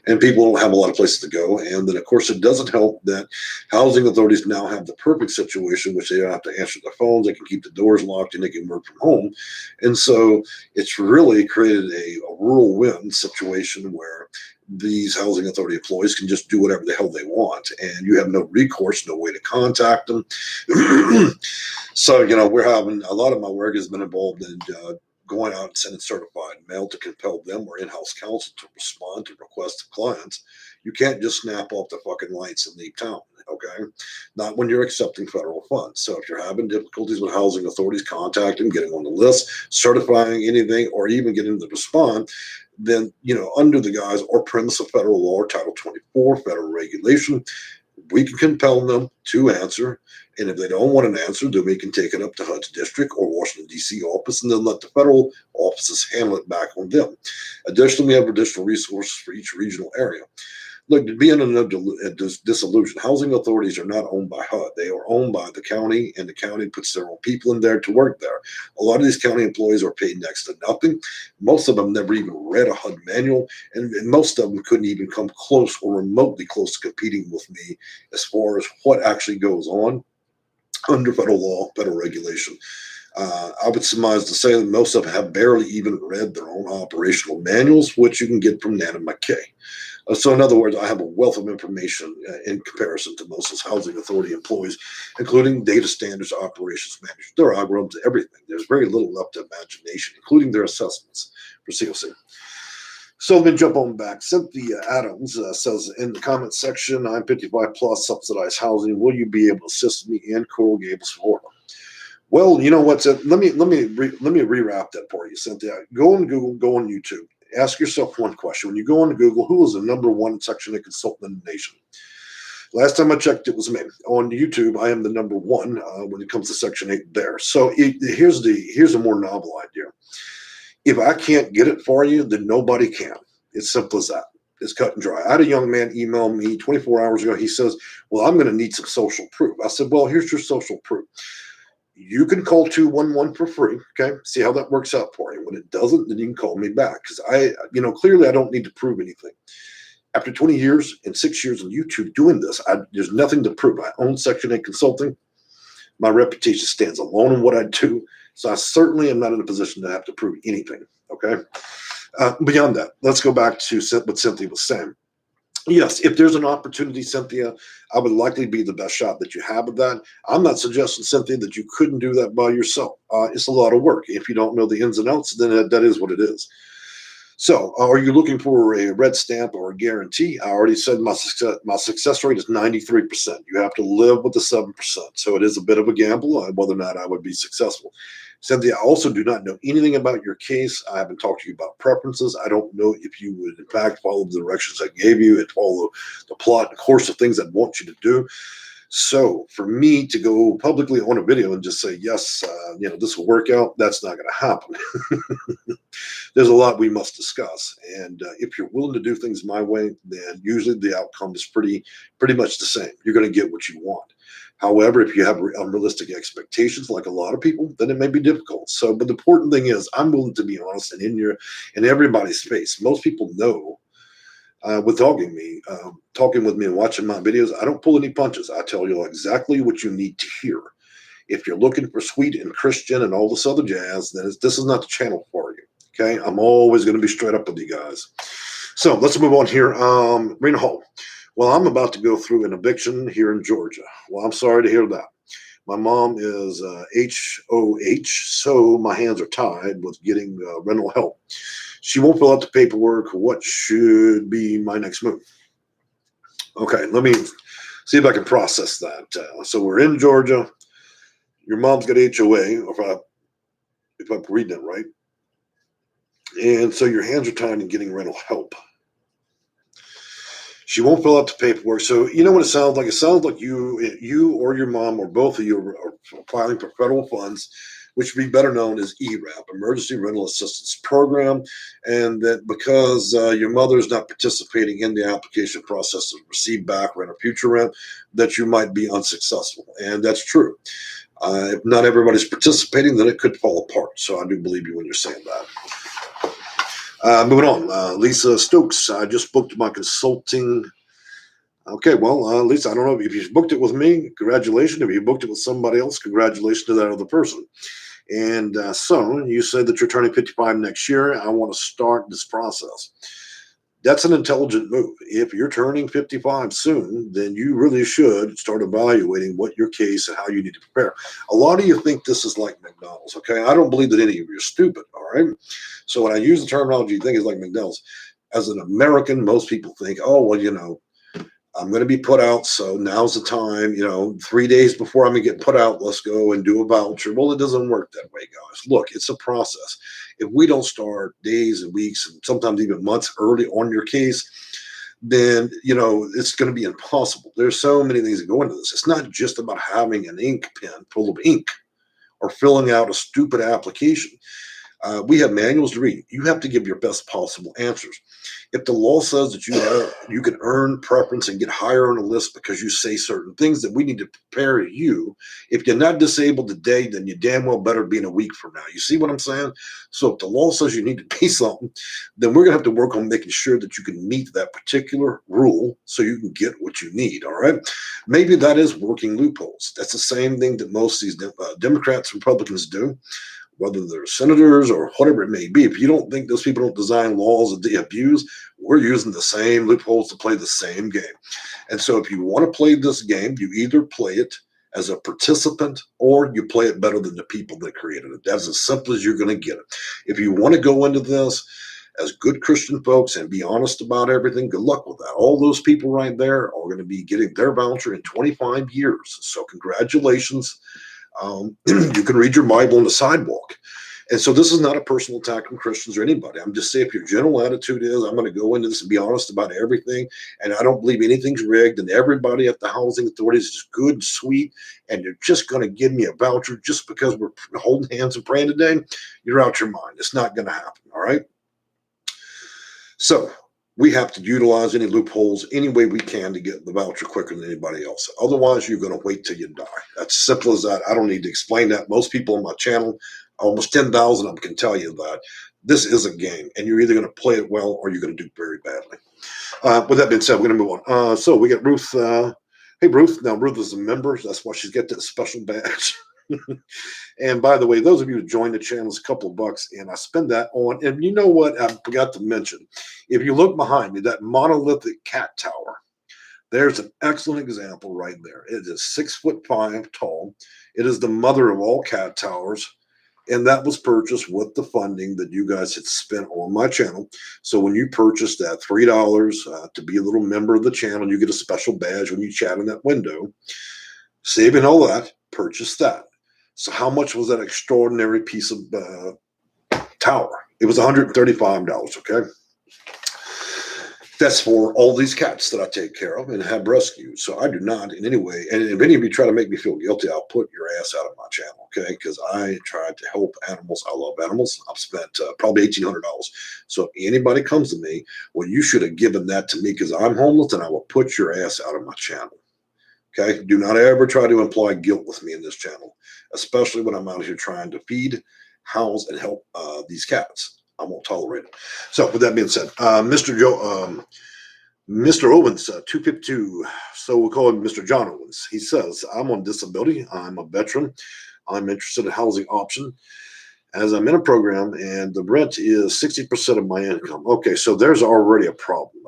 and people don't have a lot of places to go. And then, of course, it doesn't help that housing authorities now have the perfect situation, which they don't have to answer their phones. They can keep the doors locked, and they can work from home. And so it's really created a rural win situation where these housing authority employees can just do whatever the hell they want, and you have no recourse, no way to contact them. So, we're having a lot of my work has been involved in going out and sending certified mail to compel them or in-house counsel to respond to requests of clients. You can't just snap off the fucking lights and leave town, okay? Not when you're accepting federal funds. So if you're having difficulties with housing authorities, contact them, getting on the list, certifying anything, or even getting them to respond, then, under the guise or premise of federal law or Title 24 federal regulation, We can compel them to answer, and if they don't want an answer, then we can take it up to HUD's district or Washington, D.C. office, and then let the federal offices handle it back on them. Additionally, we have additional resources for each regional area. Look, to be in a disillusion, housing authorities are not owned by HUD. They are owned by the county, and the county puts their own people in there to work there. A lot of these county employees are paid next to nothing. Most of them never even read a HUD manual, and most of them couldn't even come close or remotely close to competing with me as far as what actually goes on under federal law, federal regulation. I would surmise to say that most of them have barely even read their own operational manuals, which you can get from Nana McKay. So in other words, I have a wealth of information in comparison to most of the housing authority employees, including data standards, operations managers, their algorithms, everything. There's very little left to imagination, including their assessments for COC. So let me jump on back. Cynthia Adams says in the comment section, I'm 55 plus, subsidized housing. Will you be able to assist me in Coral Gables, Florida? Well, you know what? Let me rewrap that for you, Cynthia. Go on Google, go on YouTube. Ask yourself one question. When you go on Google, who is the #1 Section 8 consultant in the nation? Last time I checked, it was me. On YouTube, I am the #1 when it comes to Section 8 there. So here's a more novel idea. If I can't get it for you, then nobody can. It's simple as that. It's cut and dry. I had a young man email me 24 hours ago. He says, well, I'm going to need some social proof. I said, well, here's your social proof. You can call 211 for free. Okay. See how that works out for you. When it doesn't, then you can call me back. Because clearly I don't need to prove anything. After 20 years and 6 years on YouTube doing this, there's nothing to prove. I own Section 8 consulting. My reputation stands alone in what I do. So I certainly am not in a position to have to prove anything. Okay. Beyond that, let's go back to what Cynthia was saying. Yes, if there's an opportunity, Cynthia, I would likely be the best shot that you have of that. I'm not suggesting, Cynthia, that you couldn't do that by yourself. It's a lot of work. If you don't know the ins and outs, then that is what it is. So are you looking for a red stamp or a guarantee? I already said my success rate is 93%. You have to live with the 7%. So it is a bit of a gamble on whether or not I would be successful. Cynthia, I also do not know anything about your case. I haven't talked to you about preferences. I don't know if you would, in fact, follow the directions I gave you and follow the plot and course of things I'd want you to do. So for me to go publicly on a video and just say, yes, this will work out, that's not going to happen. There's a lot we must discuss. And if you're willing to do things my way, then usually the outcome is pretty much the same. You're going to get what you want. However, if you have unrealistic expectations, like a lot of people, then it may be difficult. So, but the important thing is I'm willing to be honest and in everybody's face. Most people know with talking with me and watching my videos, I don't pull any punches. I tell you exactly what you need to hear. If you're looking for sweet and Christian and all this other jazz, then this is not the channel for you. Okay. I'm always going to be straight up with you guys. So let's move on here. Rena Hall. Well, I'm about to go through an eviction here in Georgia. Well, I'm sorry to hear that. My mom is HOH, so my hands are tied with getting rental help. She won't fill out the paperwork. What should be my next move? Okay, let me see if I can process that. So we're in Georgia. Your mom's got HOA, if I'm reading it right. And so your hands are tied in getting rental help. She won't fill out the paperwork. So you know what it sounds like? It sounds like you or your mom or both of you are filing for federal funds, which would be better known as ERAP, Emergency Rental Assistance Program, and that because your mother is not participating in the application process to receive back rent or future rent, that you might be unsuccessful. And that's true. If not everybody's participating, then it could fall apart. So I do believe you when you're saying that. Moving on, Lisa Stokes. I just booked my consulting. Okay, well, Lisa, I don't know if you booked it with me. Congratulations. If you booked it with somebody else, congratulations to that other person. And so you said that you're turning 55 next year. I want to start this process. That's an intelligent move. If you're turning 55 soon, then you really should start evaluating what your case and how you need to prepare. A lot of you think this is like McDonald's, okay? I don't believe that any of you are stupid, all right? So when I use the terminology, you think it's like McDonald's. As an American, most people think, oh, well, I'm going to be put out, so now's the time, 3 days before I'm going to get put out, let's go and do a voucher. Well, it doesn't work that way, guys. Look, it's a process. If we don't start days and weeks and sometimes even months early on your case, then, it's going to be impossible. There's so many things that go into this. It's not just about having an ink pen full of ink or filling out a stupid application. We have manuals to read. You have to give your best possible answers. If the law says that you can earn preference and get higher on a list because you say certain things, that we need to prepare you. If you're not disabled today, then you damn well better be in a week from now. You see what I'm saying? So if the law says you need to pay something, then we're going to have to work on making sure that you can meet that particular rule so you can get what you need. All right. Maybe that is working loopholes. That's the same thing that most of these Democrats, Republicans do, whether they're senators or whatever it may be. If you don't think those people don't design laws that they abuse, we're using the same loopholes to play the same game. And so if you want to play this game, you either play it as a participant or you play it better than the people that created it. That's as simple as you're going to get it. If you want to go into this as good Christian folks and be honest about everything, good luck with that. All those people right there are going to be getting their voucher in 25 years. So congratulations. You can read your Bible on the sidewalk. And so this is not a personal attack on Christians or anybody. I'm just saying, if your general attitude is, I'm going to go into this and be honest about everything, and I don't believe anything's rigged, and everybody at the housing authorities is good, sweet, and you're just going to give me a voucher just because we're holding hands and praying today, you're out your mind. It's not going to happen. All right. So we have to utilize any loopholes any way we can to get the voucher quicker than anybody else. Otherwise, you're going to wait till you die. That's simple as that. I don't need to explain that. Most people on my channel, almost 10,000 of them, can tell you that this is a game, and you're either going to play it well or you're going to do very badly. With that being said, we're going to move on. So we got Ruth. Hey, Ruth. Now, Ruth is a member. That's why she's got that special badge. And by the way, those of you who joined the channel, it's a couple of bucks, and I spend that on. And you know what? I forgot to mention. If you look behind me, that monolithic cat tower, there's an excellent example right there. It is 6'5" tall. It is the mother of all cat towers. And that was purchased with the funding that you guys had spent on my channel. So when you purchase that $3 to be a little member of the channel, you get a special badge when you chat in that window. Saving all that, purchase that. So how much was that extraordinary piece of tower? It was $135, okay? That's for all these cats that I take care of and have rescued. So I do not in any way, and if any of you try to make me feel guilty, I'll put your ass out of my channel, okay? Because I tried to help animals. I love animals. I've spent probably $1,800. So if anybody comes to me, well, you should have given that to me because I'm homeless, and I will put your ass out of my channel. Okay, do not ever try to imply guilt with me in this channel, especially when I'm out here trying to feed, house, and help these cats. I won't tolerate it. So with that being said, Mr. Owens, 252, so we'll call him Mr. John Owens. He says, I'm on disability. I'm a veteran. I'm interested in housing option as I'm in a program, and the rent is 60% of my income. Okay, so there's already a problem,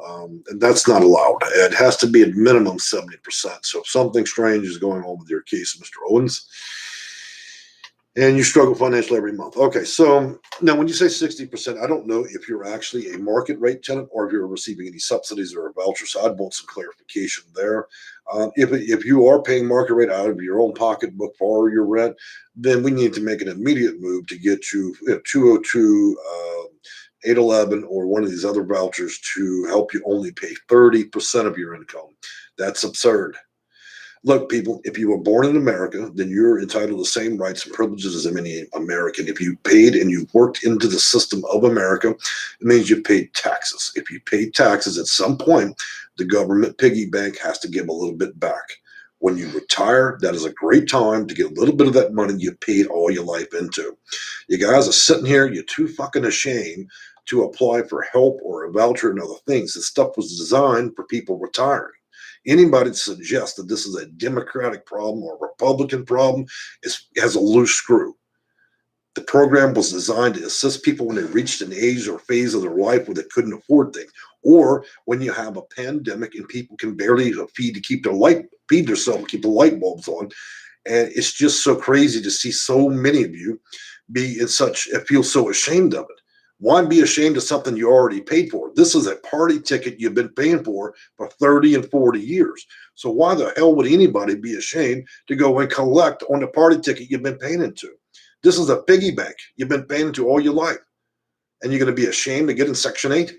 and that's not allowed. It has to be at minimum 70%. So if something strange is going on with your case, Mr. Owens, and you struggle financially every month. Okay, so now when you say 60%, I don't know if you're actually a market rate tenant or if you're receiving any subsidies or a voucher, so I'd want some clarification there. If you are paying market rate out of your own pocketbook for your rent, then we need to make an immediate move to get you 202, 811, or one of these other vouchers to help you only pay 30% of your income. That's absurd. Look, people, if you were born in America, then you're entitled to the same rights and privileges as any American. If you paid and you worked into the system of America, it means you paid taxes. If you paid taxes at some point, the government piggy bank has to give a little bit back. When you retire, that is a great time to get a little bit of that money you paid all your life into. You guys are sitting here, you're too fucking ashamed to apply for help or a voucher and other things. This stuff was designed for people retiring. Anybody that suggests that this is a Democratic problem or a Republican problem has a loose screw. The program was designed to assist people when they reached an age or phase of their life where they couldn't afford things, or when you have a pandemic and people can barely feed themselves, keep the light bulbs on. And it's just so crazy to see so many of you feel so ashamed of it. Why be ashamed of something you already paid for? This is a party ticket you've been paying for 30 and 40 years. So why the hell would anybody be ashamed to go and collect on the party ticket you've been paying into? This is a piggy bank you've been paying into all your life. And you're going to be ashamed to get in Section 8?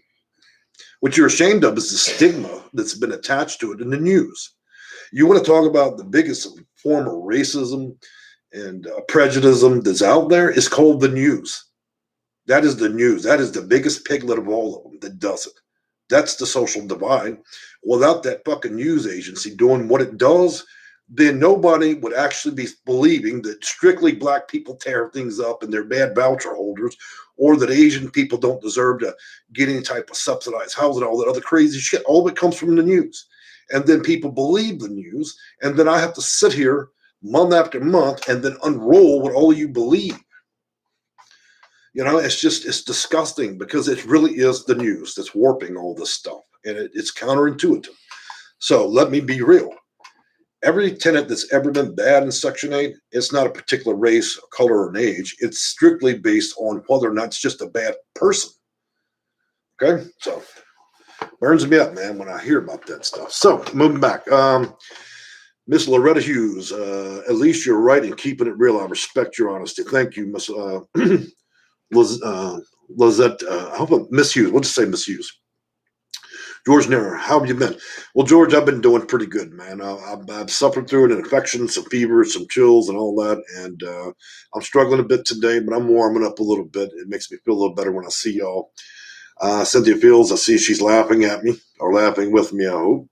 What you're ashamed of is the stigma that's been attached to it in the news. You want to talk about the biggest form of racism and prejudice that's out there is called the news. That is the news. That is the biggest piglet of all of them that does it. That's the social divide. Without that fucking news agency doing what it does, then nobody would actually be believing that strictly black people tear things up and they're bad voucher holders, or that Asian people don't deserve to get any type of subsidized housing, all that other crazy shit. All of it comes from the news. And then people believe the news. And then I have to sit here month after month and then unroll what all you believe. You know, it's disgusting because it really is the news that's warping all this stuff. And it's counterintuitive. So let me be real. Every tenant that's ever been bad in Section 8, it's not a particular race, color, or an age. It's strictly based on whether or not it's just a bad person. Okay? So, burns me up, man, when I hear about that stuff. So, moving back. Miss Loretta Hughes, at least you're right in keeping it real. I respect your honesty. Thank you, Miss Lizette. I hope Miss Hughes. We'll just say Miss Hughes. George Nair, how have you been? Well, George, I've been doing pretty good, man. I've suffered through an infection, some fever, some chills, and all that, and I'm struggling a bit today, but I'm warming up a little bit. It makes me feel a little better when I see y'all. Cynthia Fields, I see she's laughing at me, or laughing with me, I hope.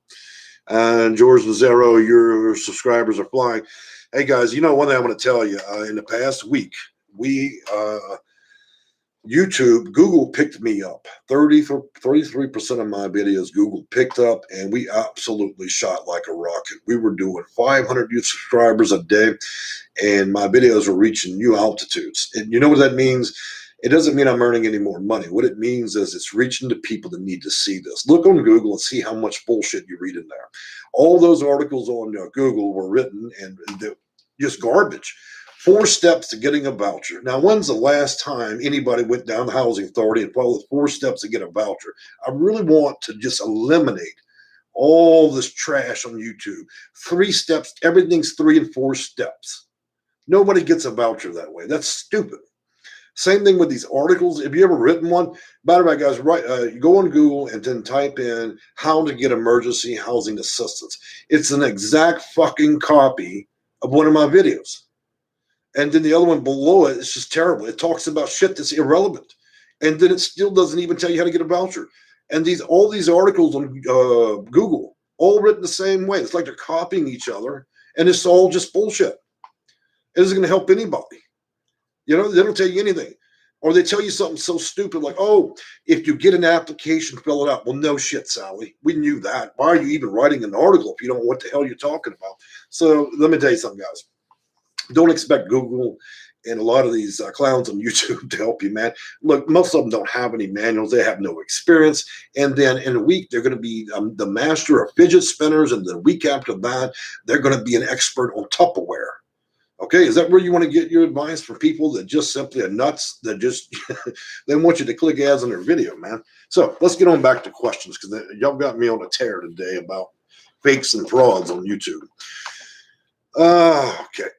And George Nazaro, your subscribers are flying. Hey, guys, you know one thing I want to tell you. In the past week, Google picked me up. 33% of my videos Google picked up, and we absolutely shot like a rocket. We were doing 500 new subscribers a day, and my videos were reaching new altitudes. And you know what that means? It doesn't mean I'm earning any more money. What it means is it's reaching to people that need to see this. Look on Google and see how much bullshit you read in there. All those articles on Google were written and they're just garbage. 4 steps to getting a voucher. Now, when's the last time anybody went down the housing authority and followed 4 steps to get a voucher? I really want to just eliminate all this trash on YouTube. 3 steps, everything's 3 and 4 steps. Nobody gets a voucher that way. That's stupid. Same thing with these articles. Have you ever written one? By the way, guys, you go on Google and then type in how to get emergency housing assistance. It's an exact fucking copy of one of my videos. And then the other one below it, it's just terrible. It talks about shit that's irrelevant. And then it still doesn't even tell you how to get a voucher. And all these articles on Google, all written the same way. It's like they're copying each other. And it's all just bullshit. It isn't going to help anybody. You know, they don't tell you anything. Or they tell you something so stupid like, oh, if you get an application, fill it out. Well, no shit, Sally. We knew that. Why are you even writing an article if you don't know what the hell you're talking about? So let me tell you something, guys. Don't expect Google and a lot of these clowns on YouTube to help you, man. Look, most of them don't have any manuals. They have no experience. And then in a week, they're going to be the master of fidget spinners. And the week after that, they're going to be an expert on Tupperware. Okay, is that where you want to get your advice from people that just simply are nuts, that just they want you to click ads on their video, man? So let's get on back to questions because y'all got me on a tear today about fakes and frauds on YouTube. Okay.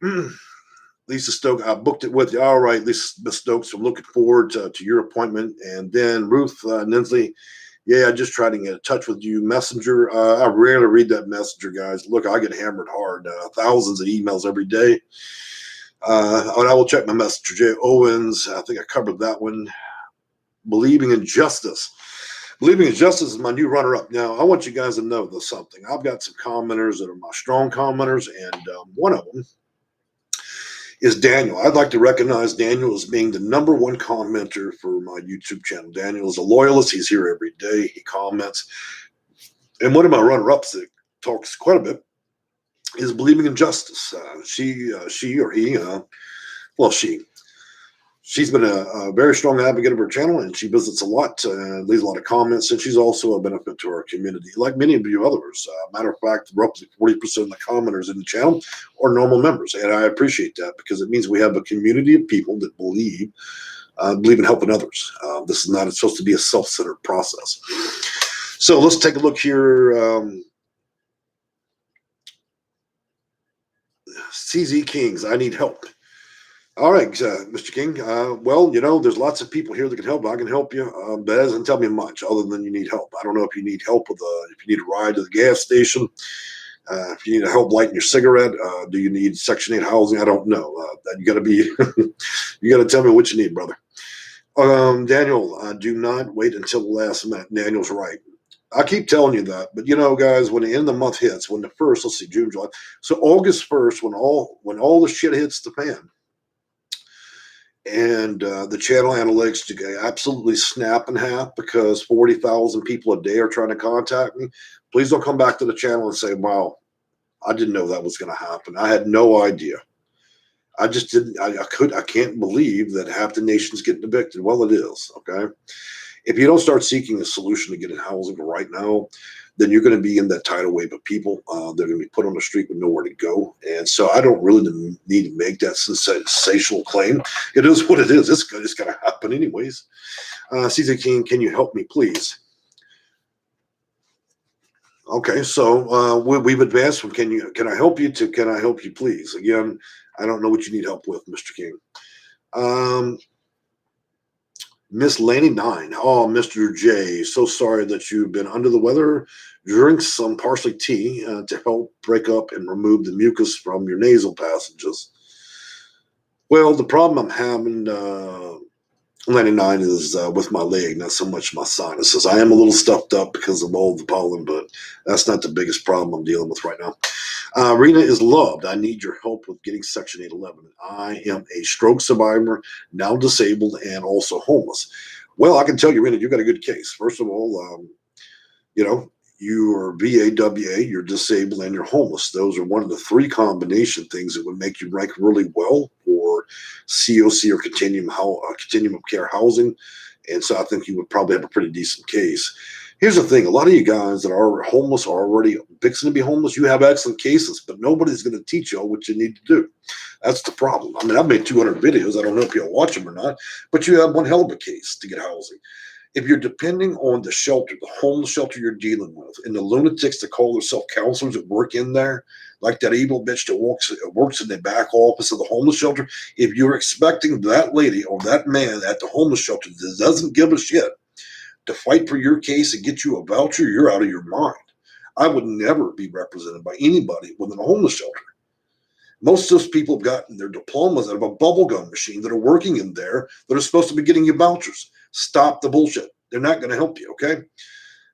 Lisa Stokes, I booked it with you. All right, Lisa Stokes, I'm looking forward to your appointment. And then Ruth Ninsley, yeah, I just tried to get in touch with you. Messenger, I rarely read that Messenger, guys. Look, I get hammered hard. Thousands of emails every day. And I will check my Messenger. Jay Owens, I think I covered that one. Believing in Justice. Believing in Justice is my new runner-up. Now, I want you guys to know there's something. I've got some commenters that are my strong commenters, and one of them is Daniel. I'd like to recognize Daniel as being the #1 commenter for my YouTube channel. Daniel is a loyalist. He's here every day. He comments. And one of my runner-ups that talks quite a bit is Believing in Justice. She or he, she's been a very strong advocate of her channel, and she visits a lot, leaves a lot of comments, and she's also a benefit to our community, like many of you others. Matter of fact, roughly 40% of the commenters in the channel are normal members, and I appreciate that because it means we have a community of people that believe in helping others. This is not supposed to be a self-centered process. So let's take a look here. CZ Kings, I need help. All right, Mr. King. Well, there's lots of people here that can help. I can help you, but that doesn't tell me much other than you need help. I don't know if you need help with if you need a ride to the gas station, if you need help lighting your cigarette. Do you need Section 8 housing? I don't know. You got to be, you got to tell me what you need, brother. Daniel, do not wait until the last minute. Daniel's right. I keep telling you that, but guys, when the end of the month hits, when the first, let's see, June, July, so August 1st, when all the shit hits the fan, and the channel analytics to absolutely snap in half because 40,000 people a day are trying to contact me. Please don't come back to the channel and say, "Wow, I didn't know that was going to happen. I had no idea. I just didn't. I can't believe that half the nation's getting evicted." Well, it is. Okay. If you don't start seeking a solution to get in housing right now, then you're going to be in that tidal wave of people. They're going to be put on the street with nowhere to go. And so I don't really need to make that sensational claim. It is what it is. It's going to happen anyways. Caesar King, can you help me, please? Okay, so we've advanced from can I help you to can I help you, please? Again, I don't know what you need help with, Mr. King. Miss Laney 9. Oh, Mr. J, so sorry that you've been under the weather. Drink some parsley tea to help break up and remove the mucus from your nasal passages. Well, the problem I'm having, 99, is with my leg, not so much my sinuses. I am a little stuffed up because of all the pollen, but that's not the biggest problem I'm dealing with right now. Rena is loved. I need your help with getting Section 811. I am a stroke survivor, now disabled, and also homeless. Well, I can tell you, Rena, you got a good case. First of all, you are VAWA, you're disabled, and you're homeless. Those are one of the three combination things that would make you rank really well for COC or continuum of care housing. And so I think you would probably have a pretty decent case. Here's the thing. A lot of you guys that are homeless are already fixing to be homeless. You have excellent cases, but nobody's going to teach you what you need to do. That's the problem. I mean, I've made 200 videos. I don't know if you'll watch them or not, but you have one hell of a case to get housing. If you're depending on the shelter, the homeless shelter you're dealing with, and the lunatics that call themselves counselors that work in there, like that evil bitch that works in the back office of the homeless shelter, if you're expecting that lady or that man at the homeless shelter that doesn't give a shit to fight for your case and get you a voucher, you're out of your mind. I would never be represented by anybody within a homeless shelter. Most of those people have gotten their diplomas out of a bubblegum machine that are working in there that are supposed to be getting you vouchers. Stop the bullshit. They're not going to help you, okay?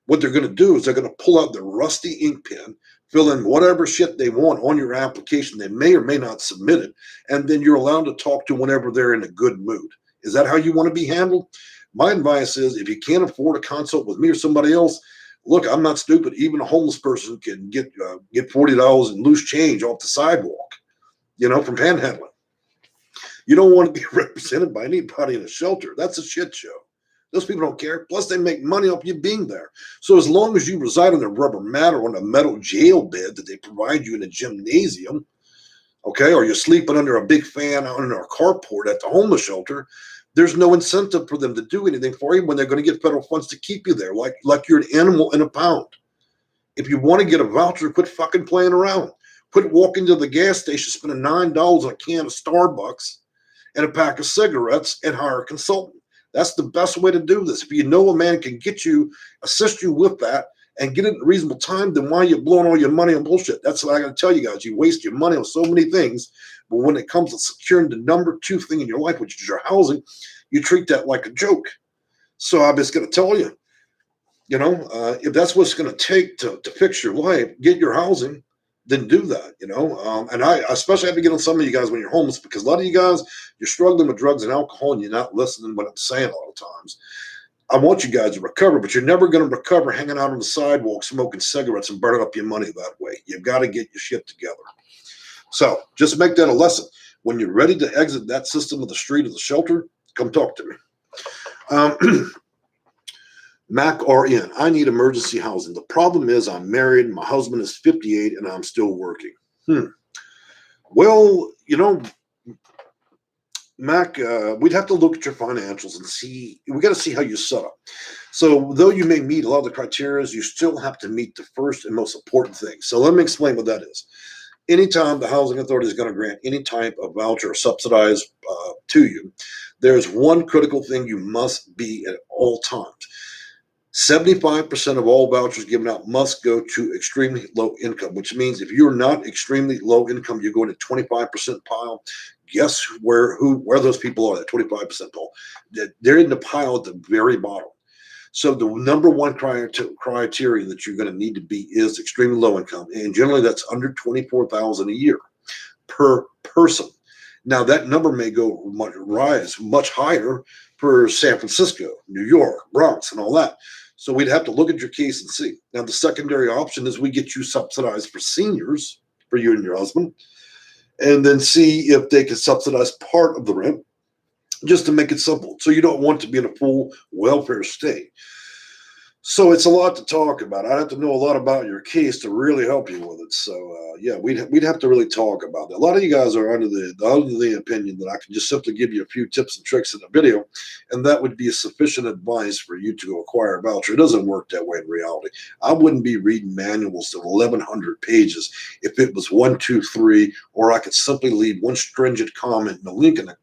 What they're going to do is they're going to pull out their rusty ink pen, fill in whatever shit they want on your application. They may or may not submit it, and then you're allowed to talk to whenever they're in a good mood. Is that how you want to be handled? My advice is if you can't afford a consult with me or somebody else, look, I'm not stupid. Even a homeless person can get $40 in loose change off the sidewalk, from panhandling. You don't want to be represented by anybody in a shelter. That's a shit show. Those people don't care. Plus, they make money off you being there. So as long as you reside on a rubber mat or on a metal jail bed that they provide you in a gymnasium, okay, or you're sleeping under a big fan out in a carport at the homeless shelter, there's no incentive for them to do anything for you when they're going to get federal funds to keep you there, like you're an animal in a pound. If you want to get a voucher, quit fucking playing around. Quit walking to the gas station, spending $9 on a can of Starbucks and a pack of cigarettes, and hire a consultant. That's the best way to do this. If you know a man can assist you with that, and get it in a reasonable time, then why are you blowing all your money on bullshit? That's what I got to tell you guys. You waste your money on so many things, but when it comes to securing the number two thing in your life, which is your housing, you treat that like a joke. So I'm just going to tell you, if that's what it's going to take to fix your life, get your housing, then do that, and I especially have to get on some of you guys when you're homeless, because a lot of you guys, you're struggling with drugs and alcohol and you're not listening to what I'm saying a lot of times. I want you guys to recover, but you're never going to recover hanging out on the sidewalk, smoking cigarettes and burning up your money that way. You've got to get your shit together. So just make that a lesson. When you're ready to exit that system of the street or the shelter, come talk to me. Mac RN, I need emergency housing. The problem is I'm married, my husband is 58, and I'm still working. Well, Mac, we'd have to look at your financials and see. We got to see how you set up. So though you may meet a lot of the criteria, you still have to meet the first and most important thing. So let me explain what that is. anytime the housing authority is going to grant any type of voucher or subsidized to you, there's one critical thing you must be at all times. 75% of all vouchers given out must go to extremely low income, which means if you're not extremely low income, you go into 25% pile. Guess where those people are, that 25% pile? They're in the pile at the very bottom. So the number one criteria that you're going to need to be is extremely low income, and generally that's under 24,000 a year per person. Now that number may rise much higher for San Francisco, New York, Bronx, and all that. So we'd have to look at your case and see. Now the secondary option is we get you subsidized for seniors, for you and your husband, and then see if they can subsidize part of the rent, just to make it simple. So you don't want to be in a full welfare state. So it's a lot to talk about. I'd have to know a lot about your case to really help you with it. So yeah, we'd have to really talk about that. A lot of you guys are under the opinion that I can just simply give you a few tips and tricks in a video, and that would be sufficient advice for you to acquire a voucher. It doesn't work that way in reality. I wouldn't be reading manuals of 1,100 pages if it was 1, 2, 3, or I could simply leave one stringent comment and a link in a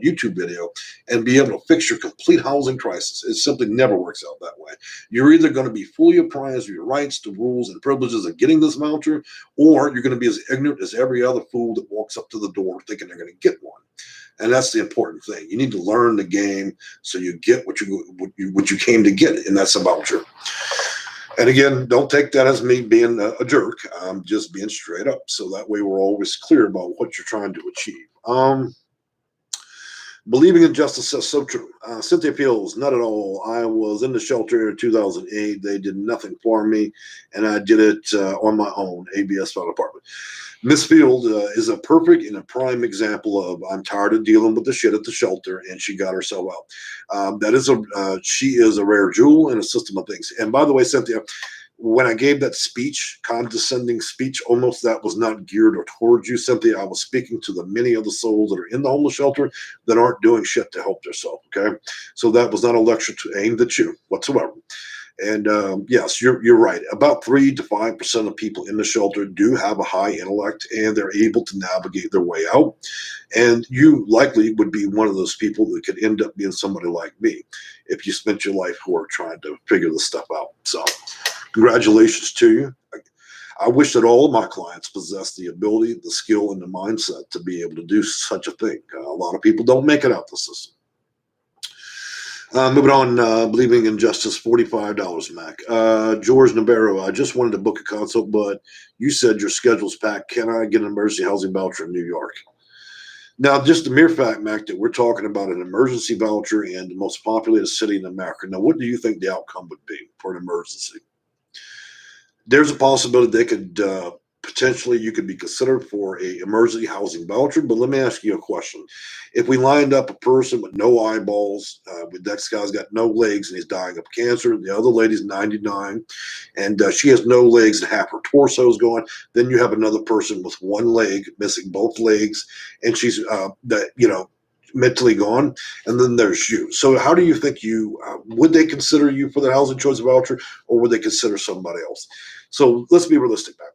YouTube video and be able to fix your complete housing crisis. It simply never works out that way. You're either going to be fully apprised of your rights, the rules, and privileges of getting this voucher, or you're going to be as ignorant as every other fool that walks up to the door thinking they're going to get one. And that's the important thing. You need to learn the game so you get what you came to get, and that's a voucher. And again, don't take that as me being a jerk. I'm just being straight up, so that way we're always clear about what you're trying to achieve. Believing in justice is so true. Cynthia Peels, not at all. I was in the shelter in 2008. They did nothing for me, and I did it on my own. ABS Fire Department. Miss Field is a perfect and a prime example of I'm tired of dealing with the shit at the shelter, and she got herself out. She is a rare jewel in a system of things. And by the way, Cynthia, when I gave that speech, condescending speech, almost that was not geared towards you, Cynthia. I was speaking to the many of the souls that are in the homeless shelter that aren't doing shit to help themselves. Okay, so that was not a lecture aimed at you whatsoever. And yes, you're right. About 3 to 5% of people in the shelter do have a high intellect, and they're able to navigate their way out. And you likely would be one of those people that could end up being somebody like me if you spent your life work trying to figure this stuff out. So congratulations to you. I wish that all of my clients possessed the ability, the skill, and the mindset to be able to do such a thing. A lot of people don't make it out the system. Moving on, believing in justice, $45, Mac. George Navarro, I just wanted to book a consult, but you said your schedule's packed. Can I get an emergency housing voucher in New York? Now, just the mere fact, Mac, that we're talking about an emergency voucher in the most populated city in America. Now, what do you think the outcome would be for an emergency? There's a possibility they could potentially you could be considered for a emergency housing voucher. But let me ask you a question. If we lined up a person with no eyeballs, that guy's got no legs and he's dying of cancer, the other lady's 99 and she has no legs and half her torso is gone, then you have another person with one leg, missing both legs, and she's mentally gone, and then there's you. So how do you think would they consider you for the housing choice voucher, or would they consider somebody else? So let's be realistic, man.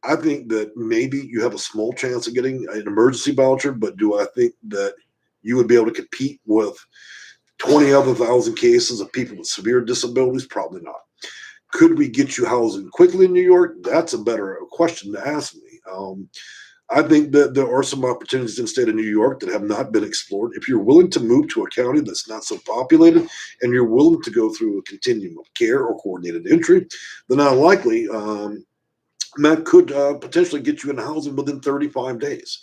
I think that maybe you have a small chance of getting an emergency voucher, but do I think that you would be able to compete with 20 other thousand cases of people with severe disabilities? Probably not. Could we get you housing quickly in New York? That's a better question to ask me. I think that there are some opportunities in the state of New York that have not been explored. If you're willing to move to a county that's not so populated and you're willing to go through a continuum of care or coordinated entry, then likely that could potentially get you in housing within 35 days.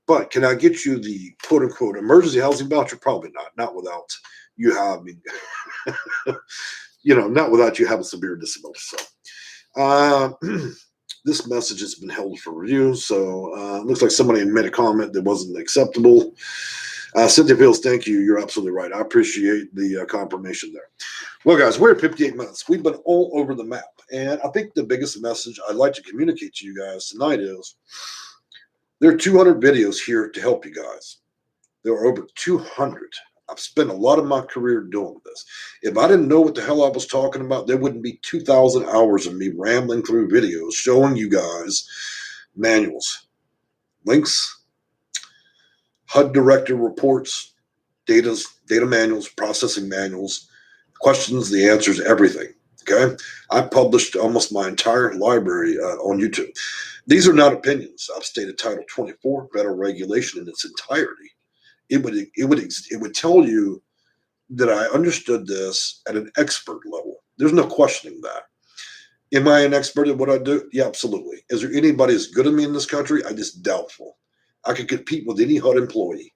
But can I get you the quote unquote emergency housing voucher? Probably not. Not without you having, not without you having severe disability. So, this message has been held for review. So, it looks like somebody made a comment that wasn't acceptable. Cynthia Fields, thank you. You're absolutely right. I appreciate the confirmation there. Well, guys, we're at 58 minutes. We've been all over the map. And I think the biggest message I'd like to communicate to you guys tonight is there are 200 videos here to help you guys. There are over 200. I've spent a lot of my career doing this. If I didn't know what the hell I was talking about, there wouldn't be 2,000 hours of me rambling through videos showing you guys manuals, links, HUD director reports, data manuals, processing manuals, questions, the answers, everything. Okay. I published almost my entire library on YouTube. These are not opinions. I've stated Title 24 federal regulation in its entirety. It would tell you that I understood this at an expert level. There's no questioning that. Am I an expert at what I do? Yeah, absolutely. Is there anybody as good as me in this country? I just doubtful. I could compete with any HUD employee.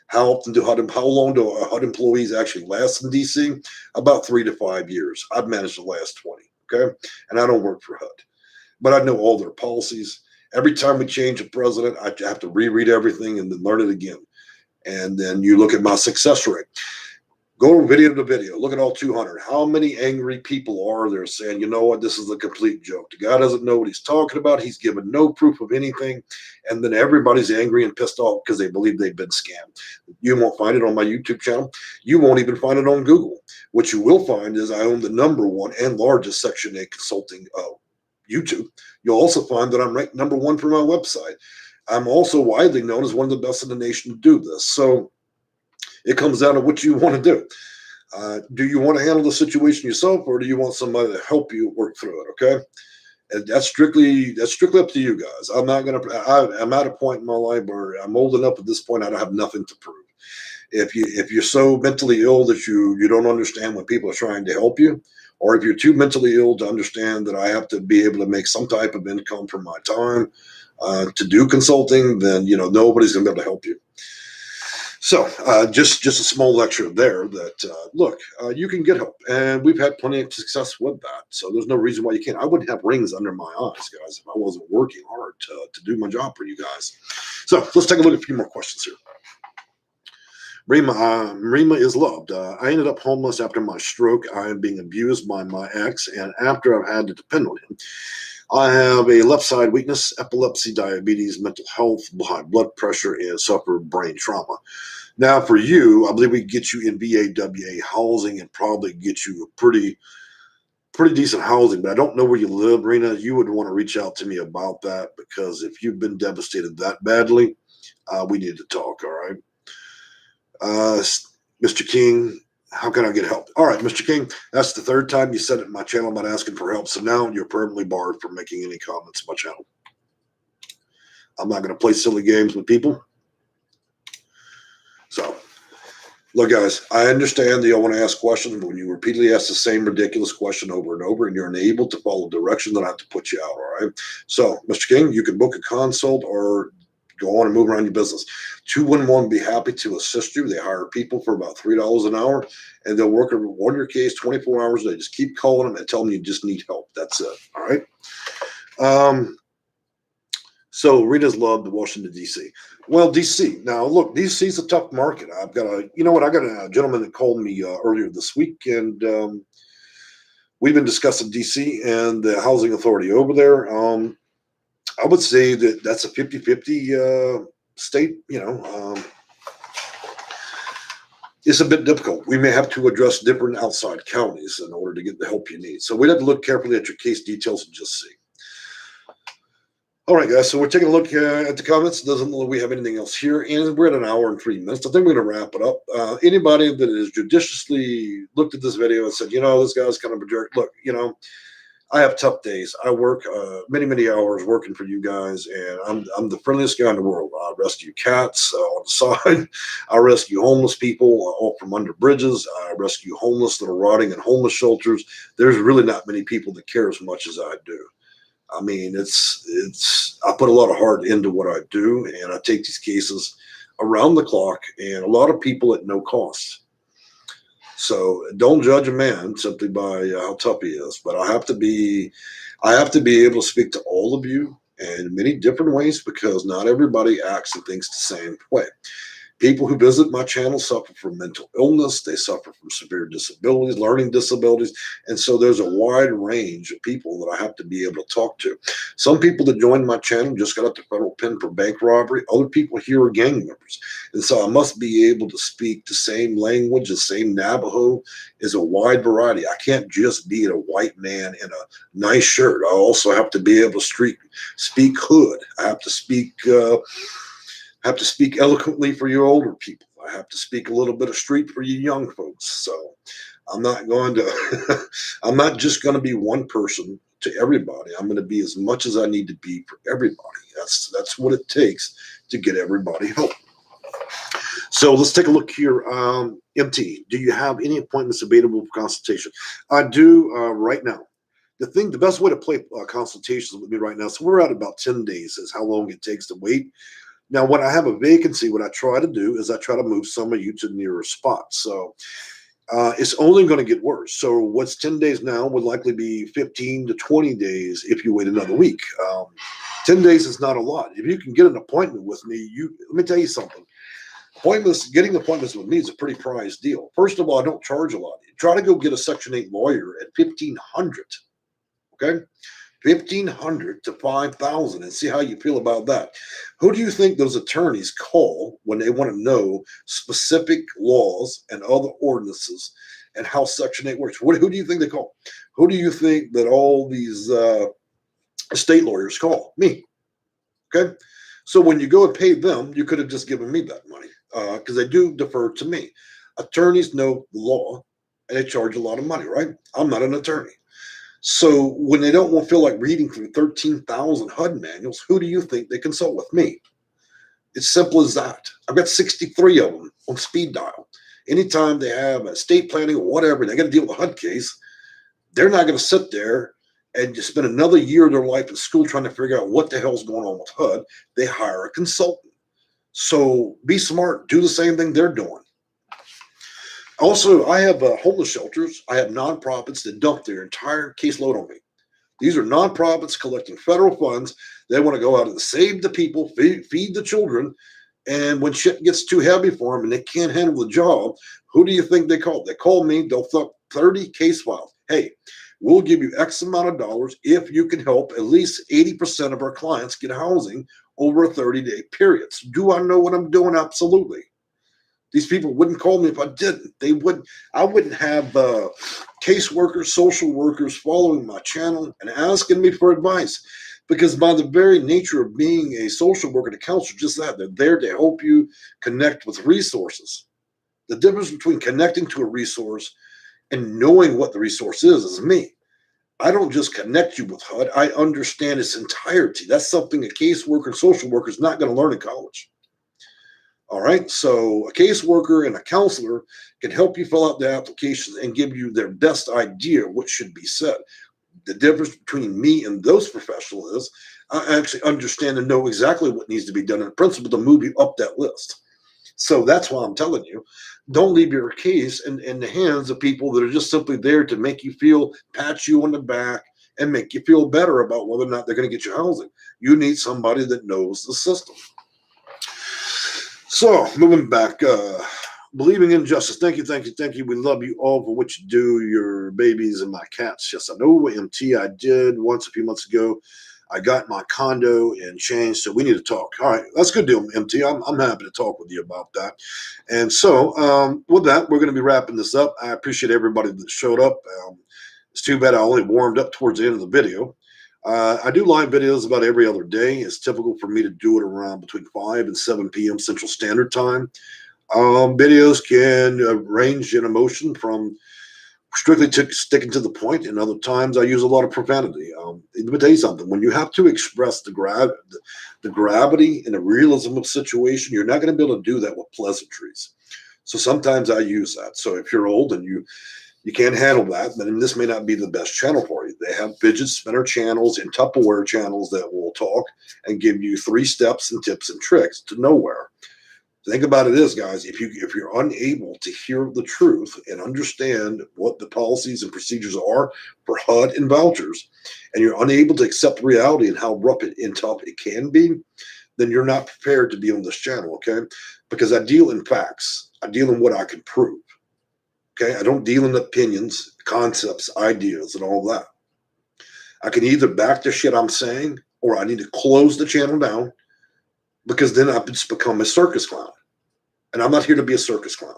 How long do HUD employees actually last in DC? About 3 to 5 years. I've managed to last 20. Okay. And I don't work for HUD, but I know all their policies. Every time we change a president, I have to reread everything and then learn it again. And then you look at my success rate. Go video to video. Look at all 200. How many angry people are there saying, you know what, this is a complete joke. The guy doesn't know what he's talking about. He's given no proof of anything. And then everybody's angry and pissed off because they believe they've been scammed. You won't find it on my YouTube channel. You won't even find it on Google. What you will find is I own the #1 and largest Section 8 consulting YouTube. You'll also find that I'm ranked #1 for my website. I'm also widely known as one of the best in the nation to do this. So it comes down to what you want to do. Do you want to handle the situation yourself, or do you want somebody to help you work through it? Okay, and that's strictly up to you guys. I'm not gonna. I'm at a point in my life where I'm old enough at this point. I don't have nothing to prove. If you're so mentally ill that you don't understand when people are trying to help you, or if you're too mentally ill to understand that I have to be able to make some type of income from my time to do consulting, then nobody's gonna be able to help you. So just a small lecture there that, look, you can get help. And we've had plenty of success with that. So there's no reason why you can't. I wouldn't have rings under my eyes, guys, if I wasn't working hard to do my job for you guys. So let's take a look at a few more questions here. Rima is loved. I ended up homeless after my stroke. I am being abused by my ex. And after I've had to depend on him, I have a left side weakness, epilepsy, diabetes, mental health, high blood pressure, and suffer brain trauma. Now, for you, I believe we can get you in VAWA housing and probably get you a pretty decent housing. But I don't know where you live, Rena. You would want to reach out to me about that, because if you've been devastated that badly, we need to talk. All right, Mr. King. How can I get help? All right, Mr. King, that's the third time you said it in my channel about asking for help. So now you're permanently barred from making any comments on my channel. I'm not going to play silly games with people. So, look, guys, I understand that you all want to ask questions, but when you repeatedly ask the same ridiculous question over and over and you're unable to follow direction, then I have to put you out, all right? So, Mr. King, you can book a consult or go on and move around your business. 211 would be happy to assist you. They hire people for about $3 an hour, and they'll work on your case 24 hours a day. Just keep calling them and tell them you just need help. That's it. All right. So Rita's loved Washington, D.C. Well, D.C. Now, look, D.C. is a tough market. I got a gentleman that called me earlier this week, and we've been discussing D.C. and the housing authority over there. I would say that that's a 50-50 state. It's a bit difficult. We may have to address different outside counties in order to get the help you need. So we'd have to look carefully at your case details and just see. All right, guys, so we're taking a look at the comments. Doesn't look like we have anything else here, and we're at 1 hour and 3 minutes. I think we're going to wrap it up. Anybody that has judiciously looked at this video and said, this guy's kind of a jerk. Look, I have tough days. I work many hours working for you guys, and I'm the friendliest guy in the world. I rescue cats on the side. I rescue homeless people from under bridges. I rescue homeless that are rotting in homeless shelters. There's really not many people that care as much as I do. I mean, I put a lot of heart into what I do, and I take these cases around the clock, and a lot of people at no cost. So don't judge a man simply by how tough he is. But I have to be able to speak to all of you in many different ways, because not everybody acts and thinks the same way. People who visit my channel suffer from mental illness. They suffer from severe disabilities, learning disabilities. And so there's a wide range of people that I have to be able to talk to. Some people that joined my channel just got out the federal pen for bank robbery. Other people here are gang members. And so I must be able to speak the same language, the same Navajo. Is a wide variety. I can't just be a white man in a nice shirt. I also have to be able to speak hood. I have to speak eloquently for you older people. I have to speak a little bit of street for you young folks. So I'm not going to, I'm not just going to be one person to everybody. I'm going to be as much as I need to be for everybody. That's what it takes to get everybody help. So let's take a look here. MT, do you have any appointments available for consultation? I do right now. The best way to play consultations with me right now, so we're at about 10 days is how long it takes to wait. Now, when I have a vacancy, what I try to do is I try to move some of you to nearer spots. So it's only going to get worse. So what's 10 days now would likely be 15 to 20 days if you wait another week. 10 days is not a lot. If you can get an appointment with me, let me tell you something. Getting appointments with me is a pretty prized deal. First of all, I don't charge a lot. Try to go get a Section 8 lawyer at $1,500. Okay? $1,500 to $5,000 and see how you feel about that. Who do you think those attorneys call when they want to know specific laws and other ordinances and how Section 8 works? Who do you think they call? Who do you think that all these state lawyers call? Me. Okay? So when you go and pay them, you could have just given me that money because they do defer to me. Attorneys know the law and they charge a lot of money, right? I'm not an attorney. So when they don't feel like reading through 13,000 HUD manuals, who do you think they consult with? Me? It's simple as that. I've got 63 of them on speed dial. Anytime they have estate planning or whatever, they got to deal with a HUD case, they're not going to sit there and just spend another year of their life in school trying to figure out what the hell's going on with HUD. They hire a consultant. So be smart. Do the same thing they're doing. Also, I have homeless shelters. I have nonprofits that dump their entire caseload on me. These are nonprofits collecting federal funds. They want to go out and save the people, feed the children. And when shit gets too heavy for them and they can't handle the job, who do you think they call? They call me. They'll thump 30 case files. Hey, we'll give you X amount of dollars if you can help at least 80% of our clients get housing over a 30-day period. So do I know what I'm doing? Absolutely. These people wouldn't call me if I didn't. I wouldn't have caseworkers, social workers following my channel and asking me for advice. Because by the very nature of being a social worker and a counselor, just that, they're there to help you connect with resources. The difference between connecting to a resource and knowing what the resource is me. I don't just connect you with HUD. I understand its entirety. That's something a caseworker and social worker is not going to learn in college. All right, so a caseworker and a counselor can help you fill out the applications and give you their best idea of what should be said. The difference between me and those professionals is I actually understand and know exactly what needs to be done in principle to move you up that list. So that's why I'm telling you, don't leave your case in the hands of people that are just simply there to make you feel, pat you on the back, and make you feel better about whether or not they're going to get you housing. You need somebody that knows the system. So moving back, believing in justice. Thank you. We love you all for what you do, your babies and my cats. Yes, I know, MT, I did once a few months ago. I got my condo and changed, so we need to talk. All right, that's a good deal, MT. I'm happy to talk with you about that. And so with that, we're going to be wrapping this up. I appreciate everybody that showed up. It's too bad I only warmed up towards the end of the video. I do live videos about every other day. It's typical for me to do it around between 5 and 7 p.m. Central Standard Time. Videos can range in emotion from strictly sticking to the point, and other times I use a lot of profanity. Let me tell you something. When you have to express the gravity and the realism of the situation, you're not going to be able to do that with pleasantries. So sometimes I use that. So if you're old and you can't handle that, then this may not be the best channel for you. They have fidget spinner channels and Tupperware channels that will talk and give you 3 steps and tips and tricks to nowhere. Think about it is, guys, if you're unable to hear the truth and understand what the policies and procedures are for HUD and vouchers, and you're unable to accept reality and how rough and tough it can be, then you're not prepared to be on this channel, okay? Because I deal in facts. I deal in what I can prove, okay? I don't deal in opinions, concepts, ideas, and all that. I can either back the shit I'm saying, or I need to close the channel down, because then I've just become a circus clown. And I'm not here to be a circus clown.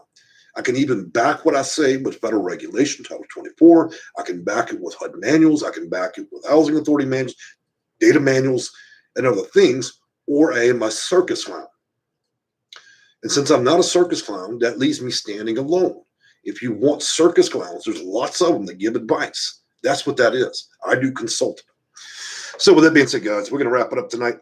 I can even back what I say with federal regulation, Title 24. I can back it with HUD manuals. I can back it with housing authority manuals, data manuals, and other things, or I am a circus clown. And since I'm not a circus clown, that leaves me standing alone. If you want circus clowns, there's lots of them that give advice. That's what that is. I do consulting. So with that being said, guys, we're going to wrap it up tonight.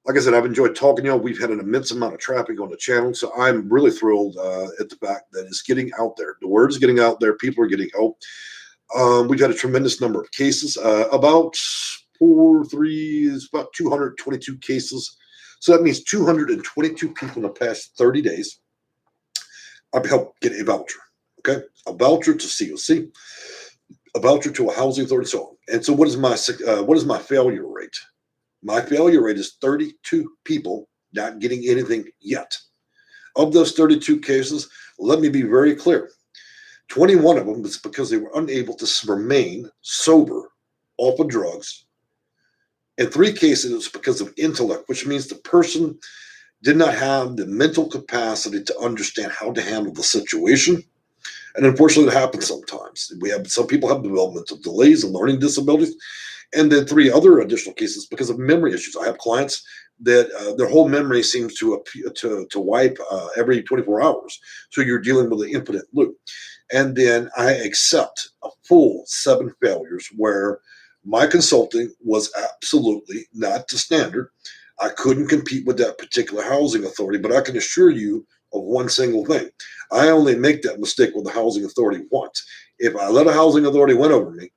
Like I said, I've enjoyed talking to y'all. We've had an immense amount of traffic on the channel, so I'm really thrilled at the fact that it's getting out there. The word is getting out there. People are getting help. We've had a tremendous number of cases, about 222 cases. So that means 222 people in the past 30 days I've helped get a voucher, okay? A voucher to COC, a voucher to a housing authority, and so on. And so what is my failure rate? My failure rate is 32 people not getting anything yet. Of those 32 cases, let me be very clear. 21 of them is because they were unable to remain sober off of drugs. In 3 cases, it's because of intellect, which means the person did not have the mental capacity to understand how to handle the situation. And unfortunately, it happens sometimes. Some people have developmental delays and learning disabilities. And then 3 other additional cases because of memory issues. I have clients that their whole memory seems to wipe every 24 hours. So you're dealing with an infinite loop. And then I accept a full 7 failures where my consulting was absolutely not to standard. I couldn't compete with that particular housing authority, but I can assure you of one single thing. I only make that mistake with the housing authority once. If I let a housing authority win over me,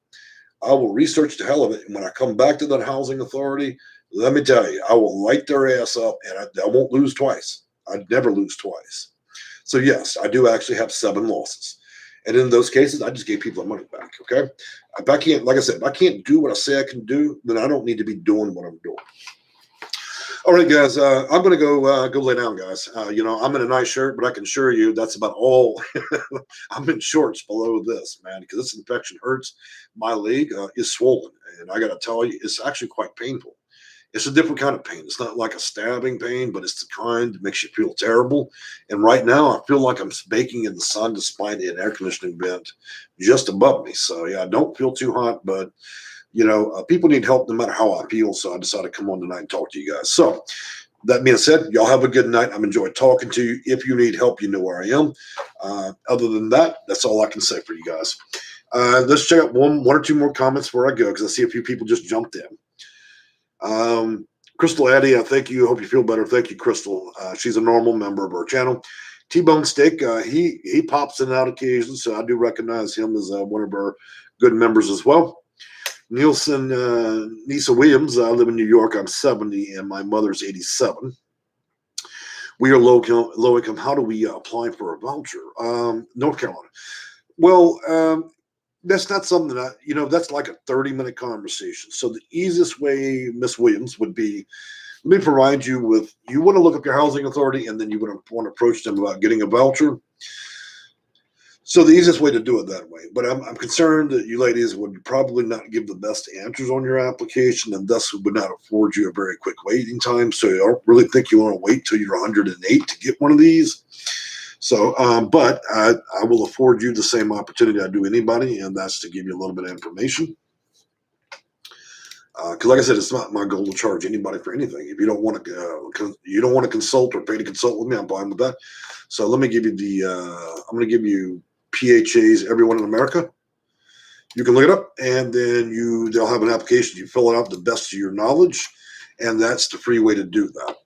I will research the hell of it. And when I come back to that housing authority, let me tell you, I will light their ass up, and I won't lose twice. I'd never lose twice. So yes, I do actually have 7 losses. And in those cases, I just gave people their money back, okay? If I can't, like I said, if I can't do what I say I can do, then I don't need to be doing what I'm doing. All right, guys, I'm going to go lay down, guys. I'm in a nice shirt, but I can assure you that's about all. I'm in shorts below this, man, because this infection hurts. My leg is swollen, and I got to tell you, it's actually quite painful. It's a different kind of pain. It's not like a stabbing pain, but it's the kind that makes you feel terrible. And right now, I feel like I'm baking in the sun despite an air conditioning vent just above me. So, yeah, I don't feel too hot, but people need help no matter how I feel. So I decided to come on tonight and talk to you guys. So that being said, y'all have a good night. I've enjoyed talking to you. If you need help, you know where I am. Other than that, that's all I can say for you guys. Let's check out one or two more comments before I go, because I see a few people just jumped in. Crystal Addy, thank you. Hope you feel better. Thank you, Crystal. She's a normal member of our channel. T-Bone Steak, he pops in and out occasionally, so I do recognize him as one of our good members as well. Nielsen, Nisa Williams, I live in New York. I'm 70 and my mother's 87. We are low income. How do we apply for a voucher? North Carolina. Well, that's not something that, that's like a 30-minute conversation. So the easiest way, Miss Williams, would be, let me provide you with, you want to look up your housing authority, and then you want to approach them about getting a voucher. So the easiest way to do it that way, but I'm concerned that you ladies would probably not give the best answers on your application, and thus would not afford you a very quick waiting time. So I don't really think you want to wait till you're 108 to get one of these. So, but I will afford you the same opportunity I do anybody, and that's to give you a little bit of information. Because, like I said, it's not my goal to charge anybody for anything. If you don't want to consult or pay to consult with me, I'm fine with that. So let me give you I'm going to give you PHA's Everyone in America. You can look it up, and then they'll have an application. You fill it out to the best of your knowledge, and that's the free way to do that.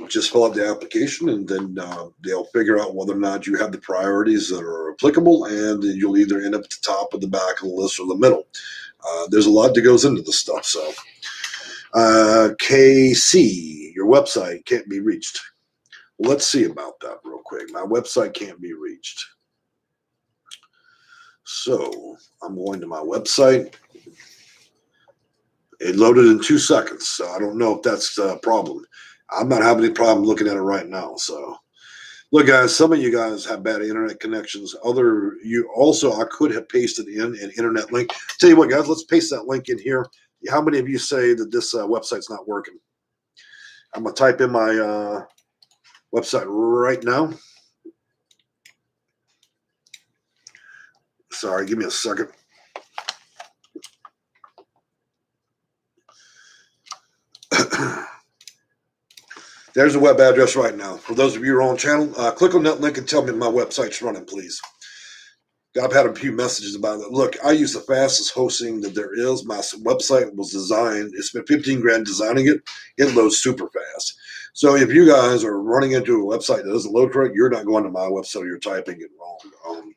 Just fill out the application, and then they'll figure out whether or not you have the priorities that are applicable, and you'll either end up at the top or the back of the list or the middle. There's a lot that goes into this stuff. So, KC, your website can't be reached. Let's see about that real quick. My website can't be reached. So I'm going to my website. It loaded in 2 seconds, so I don't know if that's a problem. I'm not having any problem looking at it right now. So, look, guys, some of you guys have bad internet connections. I could have pasted in an internet link. Tell you what, guys, let's paste that link in here. How many of you say that this website's not working? I'm gonna type in my website right now. Sorry, give me a second. There's a web address right now. For those of you who are on channel, click on that link and tell me my website's running, please. I've had a few messages about it. Look, I use the fastest hosting that there is. My website was designed. It spent 15 grand designing it. It loads super fast. So if you guys are running into a website that doesn't load correct, you're not going to my website. You're typing it wrong.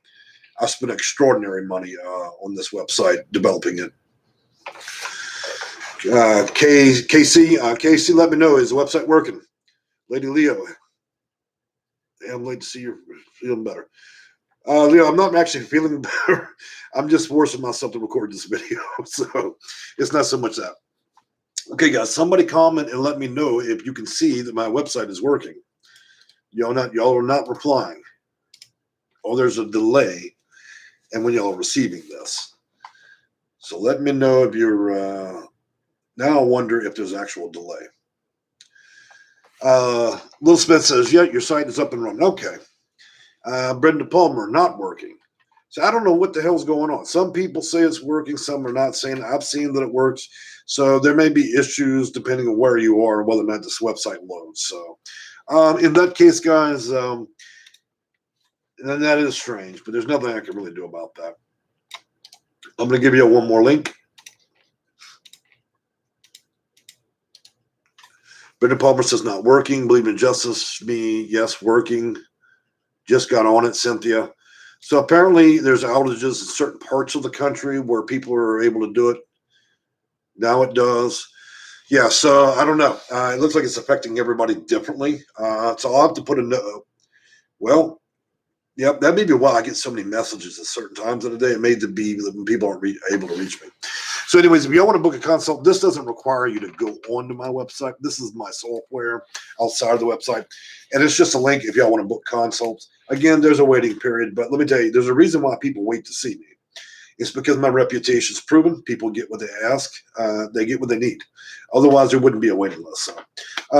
I spent extraordinary money on this website developing it. Casey, let me know. Is the website working? Lady Leo, I'm late to see you're feeling better. Leo, I'm not actually feeling better. I'm just forcing myself to record this video. So it's not so much that. Okay, guys, somebody comment and let me know if you can see that my website is working. Y'all are not replying. Oh, there's a delay, and when y'all are receiving this. So let me know if you're. Now I wonder if there's actual delay. Little Smith says, yeah, your site is up and running. Okay. Brenda Palmer, not working. So I don't know what the hell's going on. Some people say it's working. Some are not saying. I've seen that it works. So there may be issues depending on where you are and whether or not this website loads. So in that case, guys, then that is strange, but there's nothing I can really do about that. I'm going to give you one more link. Brenda Palmer says not working. Believe in justice. Me, yes, working. Just got on it, Cynthia. So apparently there's outages in certain parts of the country where people are able to do it. Now it does. Yeah, so I don't know. It looks like it's affecting everybody differently. So I'll have to put a note. Well, yep, that may be why I get so many messages at certain times of the day. It may be that when people aren't able to reach me. So anyways, if y'all want to book a consult, this doesn't require you to go onto my website. This is my software outside of the website. And it's just a link if y'all want to book consults. Again, there's a waiting period, but let me tell you, there's a reason why people wait to see me. It's because my reputation's proven. People get what they ask. They get what they need. Otherwise, there wouldn't be a waiting list. So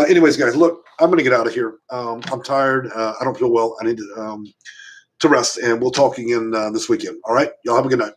anyways, guys, look, I'm going to get out of here. I'm tired. I don't feel well. I need to rest, and we'll talk again this weekend. All right? Y'all have a good night.